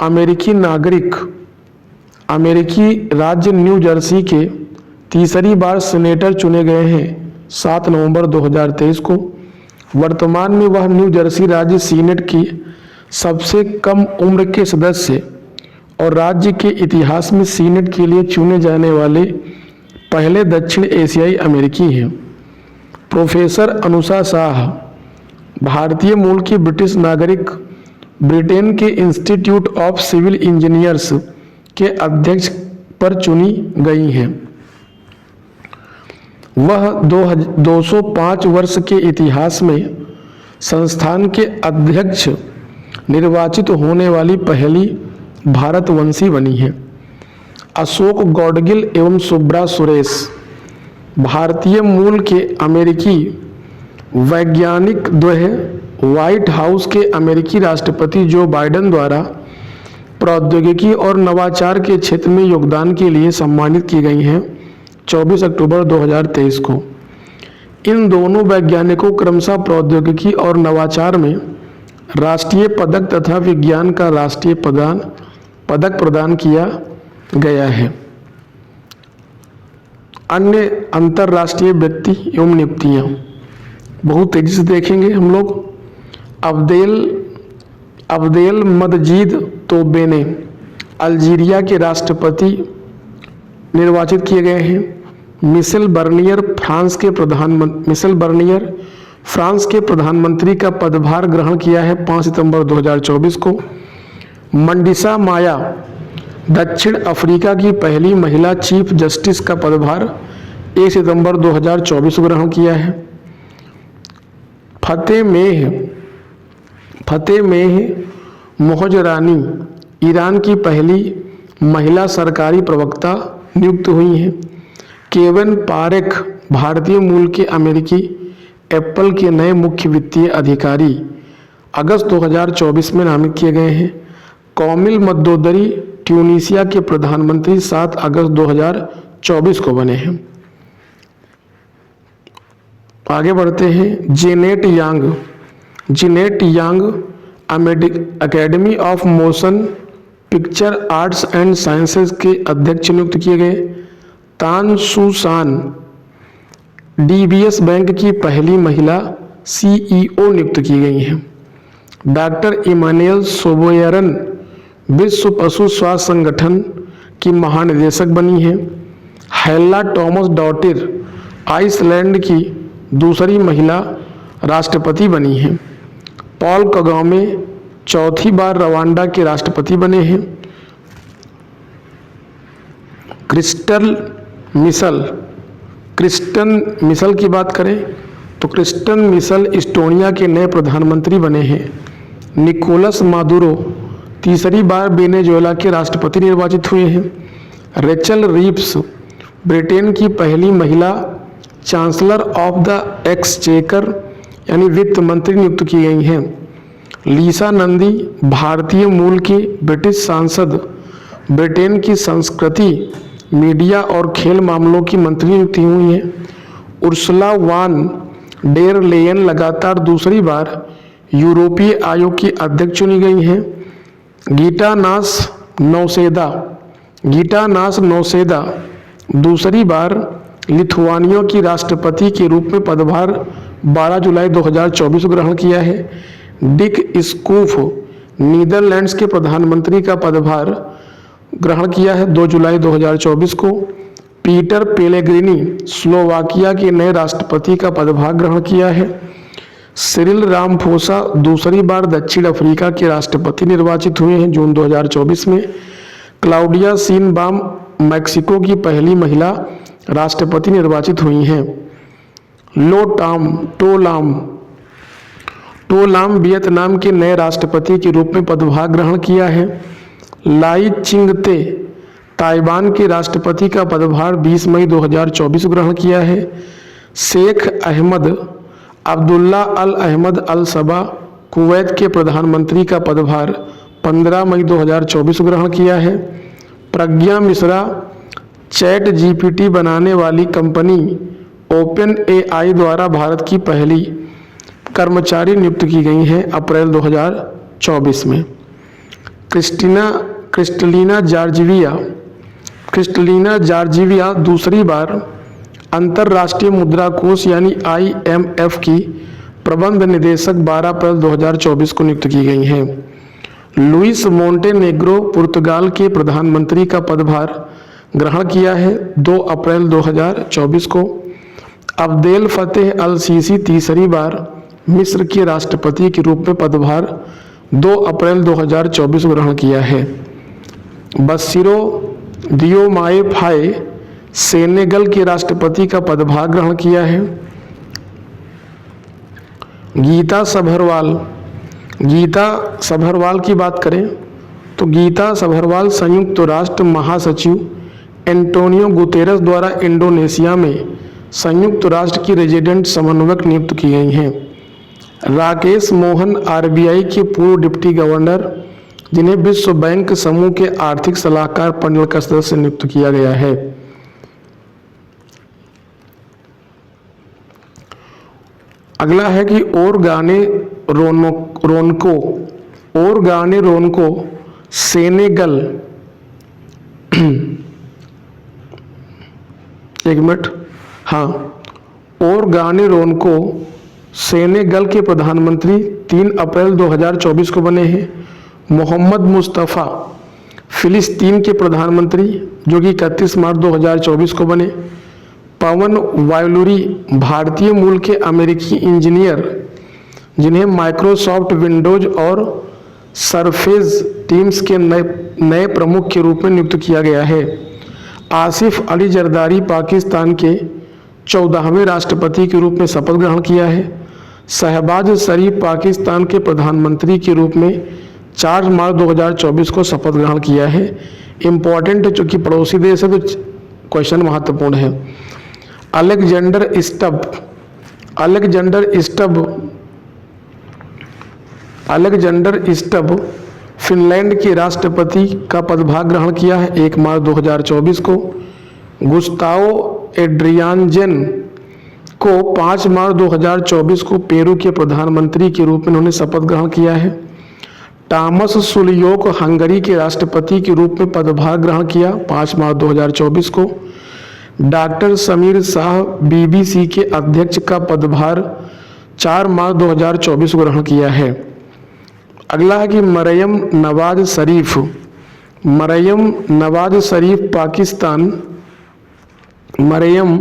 अमेरिकी नागरिक अमेरिकी राज्य न्यू जर्सी के तीसरी बार सीनेटर चुने गए हैं 7 नवंबर 2023 को। वर्तमान में वह न्यू जर्सी राज्य सीनेट की सबसे कम उम्र के सदस्य और राज्य के इतिहास में सीनेट के लिए चुने जाने वाले पहले दक्षिण एशियाई अमेरिकी हैं। प्रोफेसर अनुषा शाह भारतीय मूल की ब्रिटिश नागरिक ब्रिटेन के इंस्टीट्यूट ऑफ सिविल इंजीनियर्स के अध्यक्ष पर चुनी गई हैं। वह 205 वर्ष के इतिहास में संस्थान के अध्यक्ष निर्वाचित होने वाली पहली भारतवंशी बनी है। अशोक गौडगिल एवं सुब्रा सुरेश भारतीय मूल के अमेरिकी वैज्ञानिक द्वय व्हाइट हाउस के अमेरिकी राष्ट्रपति जो बाइडेन द्वारा प्रौद्योगिकी और नवाचार के क्षेत्र में योगदान के लिए सम्मानित की गई हैं 24 अक्टूबर 2023 को। इन दोनों वैज्ञानिकों क्रमशः प्रौद्योगिकी और नवाचार में राष्ट्रीय पदक तथा विज्ञान का राष्ट्रीय पदक प्रदान किया गया है। अन्य अंतर्राष्ट्रीय व्यक्ति एवं नियुक्तियां बहुत तेजी से देखेंगे हम लोग। अब्देल मजीद तोब्बेने अल्जीरिया के राष्ट्रपति निर्वाचित किए गए हैं। मिशेल बर्नियर फ्रांस के प्रधानमंत्री का पदभार ग्रहण किया है 5 सितंबर 2024 को। मंडिसा माया दक्षिण अफ्रीका की पहली महिला चीफ जस्टिस का पदभार 1 सितंबर 2024 को ग्रहण किया है। फतेह मोहजरानी ईरान की पहली महिला सरकारी प्रवक्ता नियुक्त हुई हैं। केविन पारेख भारतीय मूल के अमेरिकी एप्पल के नए मुख्य वित्तीय अधिकारी अगस्त 2024 में नामित किए गए हैं। कौमिल मद्दोदरी ट्यूनीसिया के प्रधानमंत्री 7 अगस्त 2024 को बने हैं। आगे बढ़ते हैं। Janet Yang academy of motion picture arts and sciences के अध्यक्ष नियुक्त किए गए। तान सुसान DBS बैंक की पहली महिला CEO नियुक्त की गई हैं। डॉक्टर इमानुएल सोबोयरन विश्व पशु स्वास्थ्य संगठन की महानिदेशक बनी हैं। हेल्ला टॉमस डॉटिर आइसलैंड की दूसरी महिला राष्ट्रपति बनी हैं। पॉल कगामे चौथी बार रवांडा के राष्ट्रपति बने हैं। क्रिस्टन मिशेल की बात करें तो क्रिस्टन मिशेल इस्टोनिया के नए प्रधानमंत्री बने हैं। निकोलस मादुरो तीसरी बार वेनेजुएला के राष्ट्रपति निर्वाचित हुए हैं। रेचल रीव्स ब्रिटेन की पहली महिला चांसलर ऑफ द एक्सचेकर यानी वित्त मंत्री नियुक्त की गई हैं। लीसा नंदी भारतीय मूल की ब्रिटिश सांसद, ब्रिटेन की संस्कृति, मीडिया और खेल मामलों की मंत्री नियुक्त हुई हैं। उर्सुला वान डेर लेयन लगातार दूसरी बार यूरोपीय आयोग की अध्यक्ष चुनी गई हैं। गीटानास नौसेदा दूसरी बार लिथुआनिया की राष्ट्रपति के रूप में पदभार 12 जुलाई 2024 को ग्रहण किया है। डिक स्कूफ नीदरलैंड्स के प्रधानमंत्री का पदभार ग्रहण किया है 2 जुलाई 2024 को। पीटर पेलेग्रिनी स्लोवाकिया के नए राष्ट्रपति का पदभार ग्रहण किया है। सिरिल रामफोसा दूसरी बार दक्षिण अफ्रीका के राष्ट्रपति निर्वाचित हुए हैं जून 2024 में। क्लाउडिया सीनबाम मैक्सिको की पहली महिला राष्ट्रपति निर्वाचित हुई हैं। टोलाम वियतनाम के नए राष्ट्रपति के रूप में पदभार ग्रहण किया है। लाई चिंगते ताइवान के राष्ट्रपति का पदभार 20 मई 2024 को ग्रहण किया है। शेख अहमद अब्दुल्ला अल अहमद अल सबा कुवैत के प्रधानमंत्री का पदभार 15 मई 2024 को ग्रहण किया है। प्रज्ञा मिश्रा चैट जीपीटी बनाने वाली कंपनी ओपन एआई द्वारा भारत की पहली कर्मचारी नियुक्त की गई हैं अप्रैल 2024 में। क्रिस्टलिना जॉर्जिविया दूसरी बार अंतर्राष्ट्रीय मुद्रा कोष यानी IMF की प्रबंध निदेशक 12 अप्रैल 2024 को नियुक्त की गई हैं। लुइस मोंटेनेग्रो पुर्तगाल के प्रधानमंत्री का पदभार ग्रहण किया है 2 अप्रैल 2024 को। अब्देल फतेह अल सीसी तीसरी बार मिस्र के राष्ट्रपति के रूप में पदभार 2 अप्रैल 2024 को ग्रहण किया है। बसिरो दियोमाए फाए सेनेगल के राष्ट्रपति का पदभार ग्रहण किया है। गीता सभरवाल की बात करें तो गीता सभरवाल संयुक्त राष्ट्र महासचिव एंटोनियो गुतेरस द्वारा इंडोनेशिया में संयुक्त राष्ट्र की रेजिडेंट समन्वयक नियुक्त की गई हैं। राकेश मोहन RBI के पूर्व डिप्टी गवर्नर जिन्हें विश्व बैंक समूह के आर्थिक सलाहकार पैनल का सदस्य नियुक्त किया गया है। अगला है कि ओरगाने रोनको सेनेगल ओरगाने रोनको सेनेगल के प्रधानमंत्री 3 अप्रैल 2024 को बने हैं। मोहम्मद मुस्तफ़ा फिलिस्तीन के प्रधानमंत्री जो कि 31 मार्च 2024 को बने। पवन वायुलुरी भारतीय मूल के अमेरिकी इंजीनियर जिन्हें माइक्रोसॉफ्ट विंडोज और सरफेस टीम्स के नए प्रमुख के रूप में नियुक्त किया गया है। आसिफ अली जरदारी पाकिस्तान के 14वें राष्ट्रपति के रूप में शपथ ग्रहण किया है। शहबाज शरीफ पाकिस्तान के प्रधानमंत्री के रूप में 4 मार्च 2024 को शपथ ग्रहण किया है। इम्पॉर्टेंट है चूँकि पड़ोसी देश है तो क्वेश्चन महत्वपूर्ण है। अलेक्जेंडर स्टब फिनलैंड के राष्ट्रपति का पदभार ग्रहण किया है 1 मार्च 2024 को। गुस्ताओ एड्रियानजेन को 5 मार्च 2024 को पेरू के प्रधानमंत्री के रूप में उन्होंने शपथ ग्रहण किया है। टॉमस सुलियोक हंगरी के राष्ट्रपति के रूप में पदभार ग्रहण किया 5 मार्च 2024 को। डॉक्टर समीर शाह BBC के अध्यक्ष का पदभार 4 मार्च 2024 को ग्रहण किया है। अगला है कि मरियम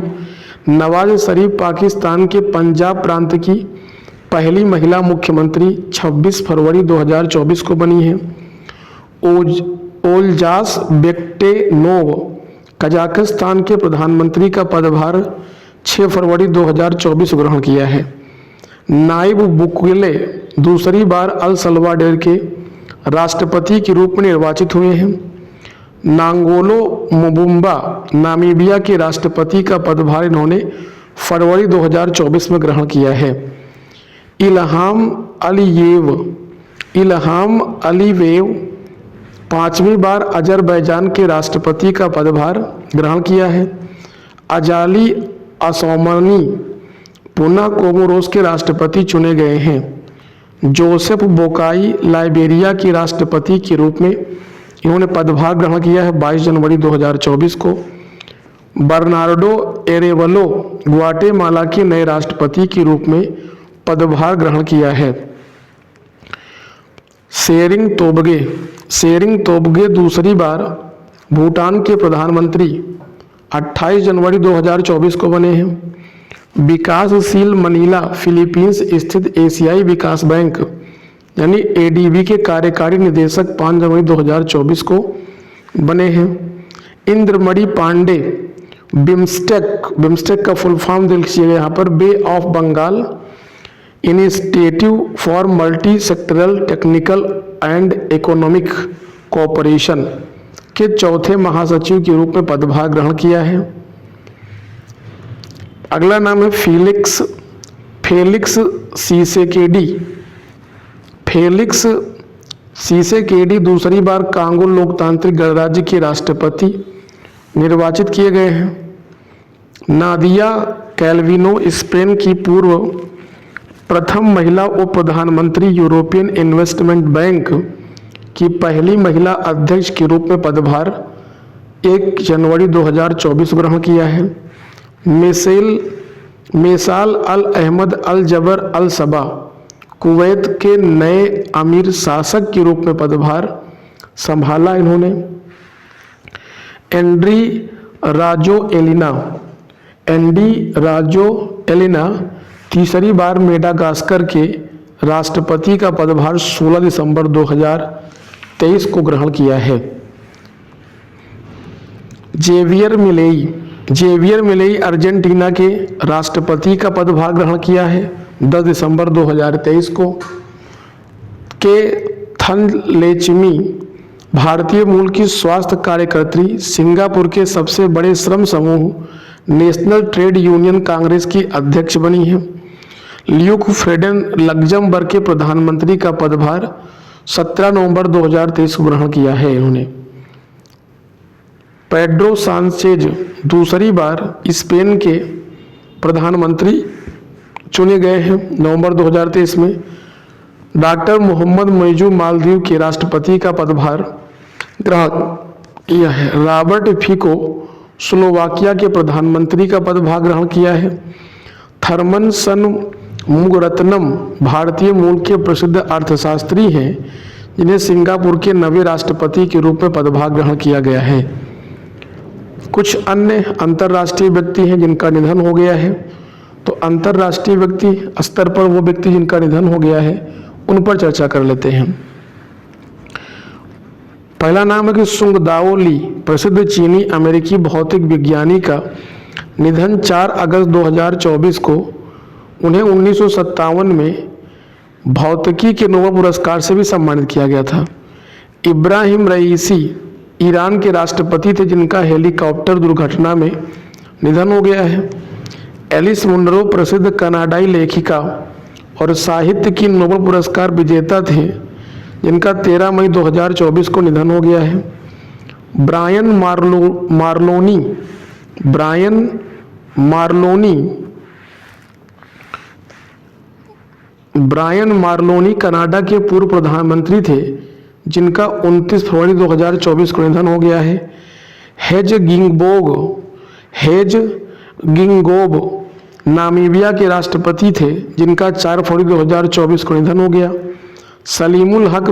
नवाज शरीफ पाकिस्तान के पंजाब प्रांत की पहली महिला मुख्यमंत्री 26 फरवरी 2024 को बनी है। ओल्जास बेक्टेनोव कजाकिस्तान के प्रधानमंत्री का पदभार 6 फरवरी 2024 को ग्रहण किया है। नायब बुकेले दूसरी बार अल सल्वाडोर के राष्ट्रपति के रूप में निर्वाचित हुए हैं। नांगोलो मुबुम्बा नामीबिया के राष्ट्रपति का पदभार इन्होंने फरवरी 2024 में ग्रहण किया है। इल्हाम अलीवेव पांचवी बार अजरबैजान के राष्ट्रपति का पदभार ग्रहण किया है। अजाली असौमानी पुनः कोमोरोस के राष्ट्रपति चुने गए हैं। जोसेफ बोकाई लाइबेरिया के राष्ट्रपति के रूप में इन्होंने पदभार ग्रहण किया है 22 जनवरी 2024 को। बर्नार्डो एरेवलो ग्वाटेमाला के नए राष्ट्रपति के रूप में पदभार ग्रहण किया है। सेरिंग तोब्गे दूसरी बार भूटान के प्रधानमंत्री 28 जनवरी 2024 को बने हैं। विकासशील मनीला फिलीपींस स्थित एशियाई विकास बैंक यानी एडीबी के कार्यकारी निदेशक 5 जनवरी 2024 को बने हैं। इंद्रमणि पांडे बिम्स्टेक का फुल फॉर्म देख लीजिएगा यहाँ पर, Bay of Bengal Initiative for Multi Sectoral Technical and Economic Cooperation के चौथे महासचिव के रूप में पदभार ग्रहण किया है। अगला नाम है फेलिक्स सीसेकेडी दूसरी बार कांगो लोकतांत्रिक गणराज्य के राष्ट्रपति निर्वाचित किए गए हैं। नादिया कैल्विनो स्पेन की पूर्व प्रथम महिला उप प्रधानमंत्री, यूरोपियन इन्वेस्टमेंट बैंक की पहली महिला अध्यक्ष के रूप में पदभार 1 जनवरी 2024 ग्रहण किया है। मेसाल अल अहमद अल जबर अल सबा कुवैत के नए अमीर शासक के रूप में पदभार संभाला इन्होंने। एंडी राजो एलिना तीसरी बार मेडागास्कर के राष्ट्रपति का पदभार 16 दिसंबर 2023 को ग्रहण किया है। जेवियर मिलेई अर्जेंटीना के राष्ट्रपति का पदभार ग्रहण किया है 10 दिसंबर 2023 को। के थनलेचमी भारतीय मूल की स्वास्थ्य कार्यकर्त्री, सिंगापुर के सबसे बड़े श्रम समूह नेशनल ट्रेड यूनियन कांग्रेस की अध्यक्ष बनी है। ल्यूक फ्रेडन लग्जमबर्ग के प्रधानमंत्री का पदभार 17 नवंबर 2023 को ग्रहण किया है इन्होंने। पेड्रो सांचेज दूसरी बार स्पेन के प्रधानमंत्री चुने गए हैं नवंबर 2023 में। डॉक्टर मोहम्मद मोइजू मालदीव के राष्ट्रपति का पदभार ग्रहण किया है। रॉबर्ट फिको स्लोवाकिया के प्रधानमंत्री का पदभार ग्रहण किया है। थर्मन मुगरत्नम भारतीय मूल के प्रसिद्ध अर्थशास्त्री हैं जिन्हें सिंगापुर के नवे राष्ट्रपति के रूप में पदभार ग्रहण किया गया है। कुछ अन्य अंतर्राष्ट्रीय व्यक्ति हैं जिनका निधन हो गया है, तो अंतर्राष्ट्रीय व्यक्ति स्तर पर वो व्यक्ति जिनका निधन हो गया है उन पर चर्चा कर लेते हैं। पहला नाम है कि सुंगदाओ ली, प्रसिद्ध चीनी अमेरिकी भौतिक विज्ञानी का निधन 4 अगस्त 2024 को। उन्हें 1957 में भौतिकी के नोबेल पुरस्कार से भी सम्मानित किया गया था। इब्राहिम रईसी ईरान के राष्ट्रपति थे जिनका हेलीकॉप्टर दुर्घटना में निधन हो गया है। एलिस मुनरो प्रसिद्ध कनाडाई लेखिका और साहित्य की नोबेल पुरस्कार विजेता थे जिनका 13 मई 2024 को निधन हो गया है। ब्रायन मार्लोनी कनाडा के पूर्व प्रधानमंत्री थे जिनका 29 फरवरी 2024 को निधन हो गया है। हेज गिंगोब नामीबिया के राष्ट्रपति थे जिनका 4 फरवरी 2024 को निधन हो गया। सलीमुल हक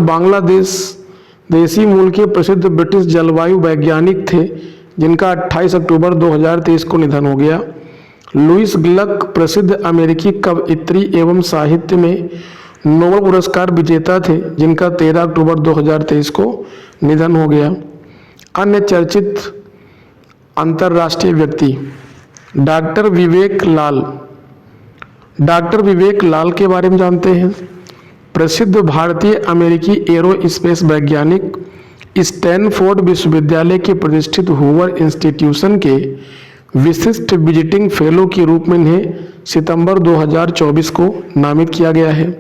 देसी मूल के प्रसिद्ध ब्रिटिश जलवायु वैज्ञानिक थे जिनका 28 अक्टूबर 2023 को निधन हो गया। लुइस ग्लक प्रसिद्ध अमेरिकी कवयित्री एवं साहित्य में नोबेल पुरस्कार विजेता थे, जिनका 13 अक्टूबर 2023 को निधन हो गया। अन्य चर्चित अंतर्राष्ट्रीय व्यक्ति डॉक्टर विवेक लाल। डॉक्टर विवेक लाल के बारे में जानते हैं। प्रसिद्ध भारतीय अमेरिकी एरोस्पेस वैज्ञानिक, स्टैनफोर्ड विश्वविद्यालय के प्रतिष्ठित हूवर इंस्टीट्यूशन के विशिष्ट विजिटिंग फेलो के रूप में इन्हें सितंबर 2024 को नामित किया गया है।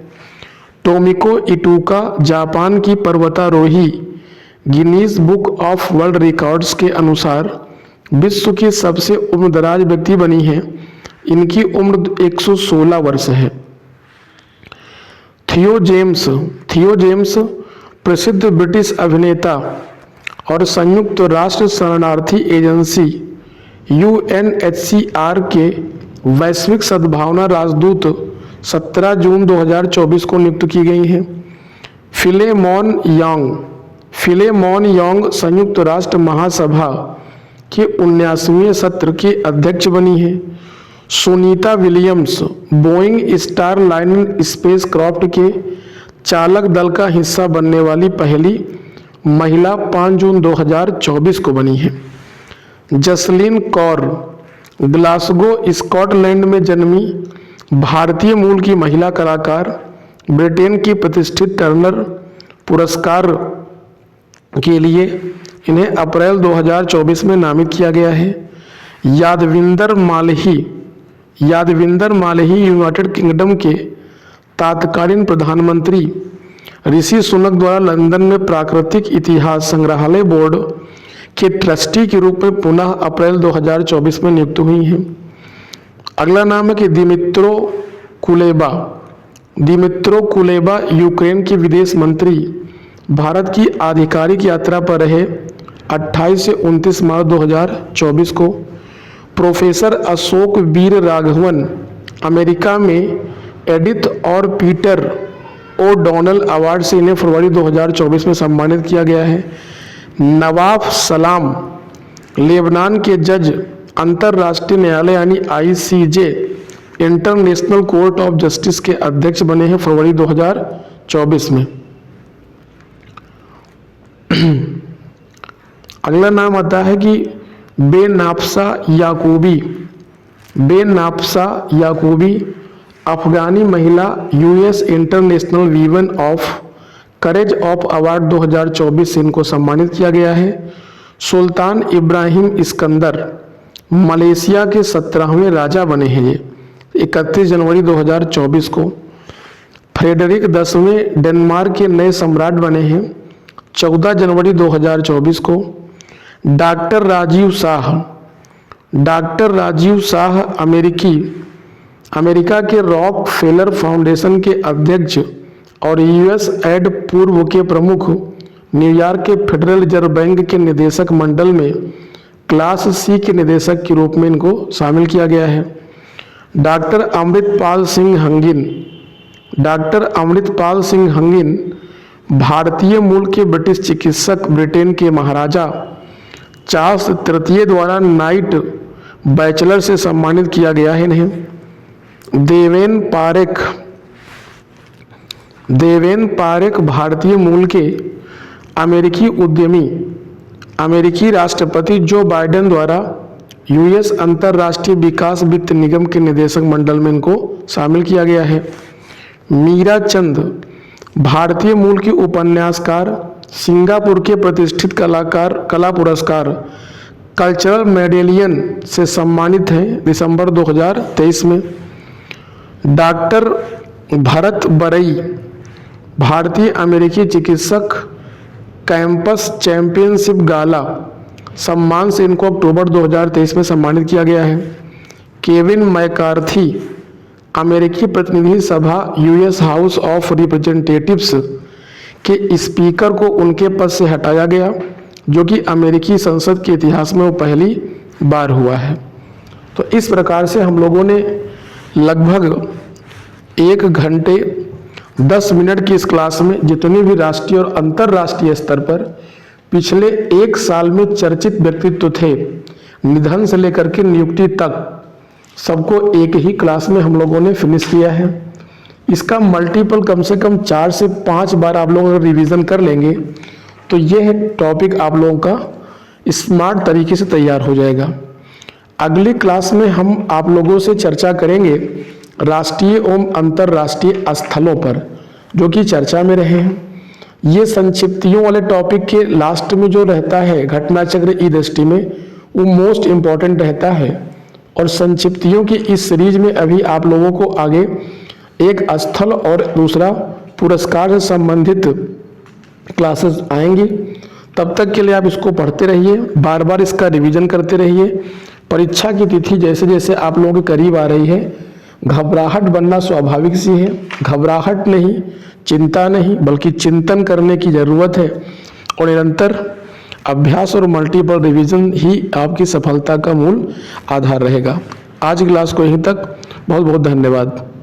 टोमिको इटूका जापान की पर्वतारोही Guinness book of world records के अनुसार विश्व की सबसे उम्रदराज व्यक्ति बनी हैं। इनकी उम्र 116 वर्ष है। थियो जेम्स प्रसिद्ध ब्रिटिश अभिनेता और संयुक्त राष्ट्र शरणार्थी एजेंसी UNHCR के वैश्विक सद्भावना राजदूत 17 जून 2024 को नियुक्त की गई हैं। फिलेमॉन यांग संयुक्त राष्ट्र महासभा के 19वें सत्र के अध्यक्ष बनी है। Sunita Williams Boeing Starliner spacecraft के चालक दल का हिस्सा बनने वाली पहली महिला 5 जून 2024 को बनी है। जसलीन कौर ग्लासगो स्कॉटलैंड में जन्मी भारतीय मूल की महिला कलाकार, ब्रिटेन की प्रतिष्ठित टर्नर पुरस्कार के लिए इन्हें अप्रैल 2024 में नामित किया गया है। यादविंदर माल्ही यूनाइटेड किंगडम के तत्कालीन प्रधानमंत्री ऋषि सुनक द्वारा लंदन में प्राकृतिक इतिहास संग्रहालय बोर्ड के ट्रस्टी के रूप में पुनः अप्रैल 2024 में नियुक्त हुई हैं। अगला नाम है कि दिमित्रो कुलेबा यूक्रेन के विदेश मंत्री, भारत की आधिकारिक यात्रा पर रहे 28 से 29 मार्च 2024 को। प्रोफेसर अशोक वीर राघवन अमेरिका में एडिथ और पीटर ओडोनल अवार्ड से इन्हें फरवरी 2024 में सम्मानित किया गया है। नवाफ सलाम लेबनान के जज, अंतर्राष्ट्रीय न्यायालय यानी ICJ international court of justice के अध्यक्ष बने हैं फरवरी 2024 में। अगला नाम आता है कि बेनाफ्सा याकूबी अफगानी महिला US International Women of Courage of Award 2024 से इनको सम्मानित किया गया है। सुल्तान इब्राहिम इस्कंदर मलेशिया के 17वें राजा बने हैं ये 31 जनवरी 2024 को। फ्रेडरिक 10वें डेनमार्क के नए सम्राट बने हैं 14 जनवरी 2024 को। डॉक्टर राजीव शाह अमेरिका के रॉक फेलर फाउंडेशन के अध्यक्ष और USAID पूर्व के प्रमुख, न्यूयॉर्क के फेडरल रिजर्व बैंक के निदेशक मंडल में क्लास C के निदेशक के रूप में इनको शामिल किया गया है। डॉक्टर अमृतपाल सिंह हंगिन भारतीय मूल के ब्रिटिश चिकित्सक, ब्रिटेन के महाराजा चार्ल्स तृतीय द्वारा नाइट बैचलर से सम्मानित किया गया है इन्हें। देवेन पारेख भारतीय मूल के अमेरिकी उद्यमी, अमेरिकी राष्ट्रपति जो बाइडेन द्वारा US अंतर्राष्ट्रीय विकास वित्त निगम के निदेशक मंडल में इनको शामिल किया गया है। मीरा चंद भारतीय मूल की उपन्यासकार, सिंगापुर के प्रतिष्ठित कला पुरस्कार कल्चरल मेडेलियन से सम्मानित हैं दिसंबर 2023 में। डॉक्टर भरत बरई भारतीय अमेरिकी चिकित्सक, कैंपस चैंपियनशिप गाला सम्मान से इनको अक्टूबर 2023 में सम्मानित किया गया है। केविन मैकार्थी अमेरिकी प्रतिनिधि सभा US हाउस ऑफ रिप्रेजेंटेटिव्स के स्पीकर को उनके पद से हटाया गया, जो कि अमेरिकी संसद के इतिहास में वो पहली बार हुआ है। तो इस प्रकार से हम लोगों ने लगभग 1 घंटे 10 मिनट की इस क्लास में जितने भी राष्ट्रीय और अंतर्राष्ट्रीय स्तर पर पिछले 1 साल में चर्चित व्यक्तित्व थे, निधन से लेकर के नियुक्ति तक, सबको एक ही क्लास में हम लोगों ने फिनिश किया है। इसका मल्टीपल कम से कम 4 से 5 बार आप लोग अगर रिवीजन कर लेंगे तो यह टॉपिक आप लोगों का स्मार्ट तरीके से तैयार हो जाएगा। अगली क्लास में हम आप लोगों से चर्चा करेंगे राष्ट्रीय एवं अंतर्राष्ट्रीय स्थलों पर, जो कि चर्चा में रहे हैं। ये संक्षिप्तियों वाले टॉपिक के लास्ट में जो रहता है घटना चक्र ई दृष्टि में, वो मोस्ट इम्पॉर्टेंट रहता है। और संक्षिप्तियों की इस सीरीज में अभी आप लोगों को आगे एक स्थल और दूसरा पुरस्कार से संबंधित क्लासेस आएंगी। तब तक के लिए आप इसको पढ़ते रहिए, बार बार इसका रिवीजन करते रहिए। परीक्षा की तिथि जैसे जैसे आप लोगों के करीब आ रही है, घबराहट बनना स्वाभाविक सी है। घबराहट नहीं, चिंता नहीं, बल्कि चिंतन करने की ज़रूरत है। और निरंतर अभ्यास और मल्टीपल रिवीजन ही आपकी सफलता का मूल आधार रहेगा। आज की क्लास को यहीं तक। बहुत बहुत धन्यवाद।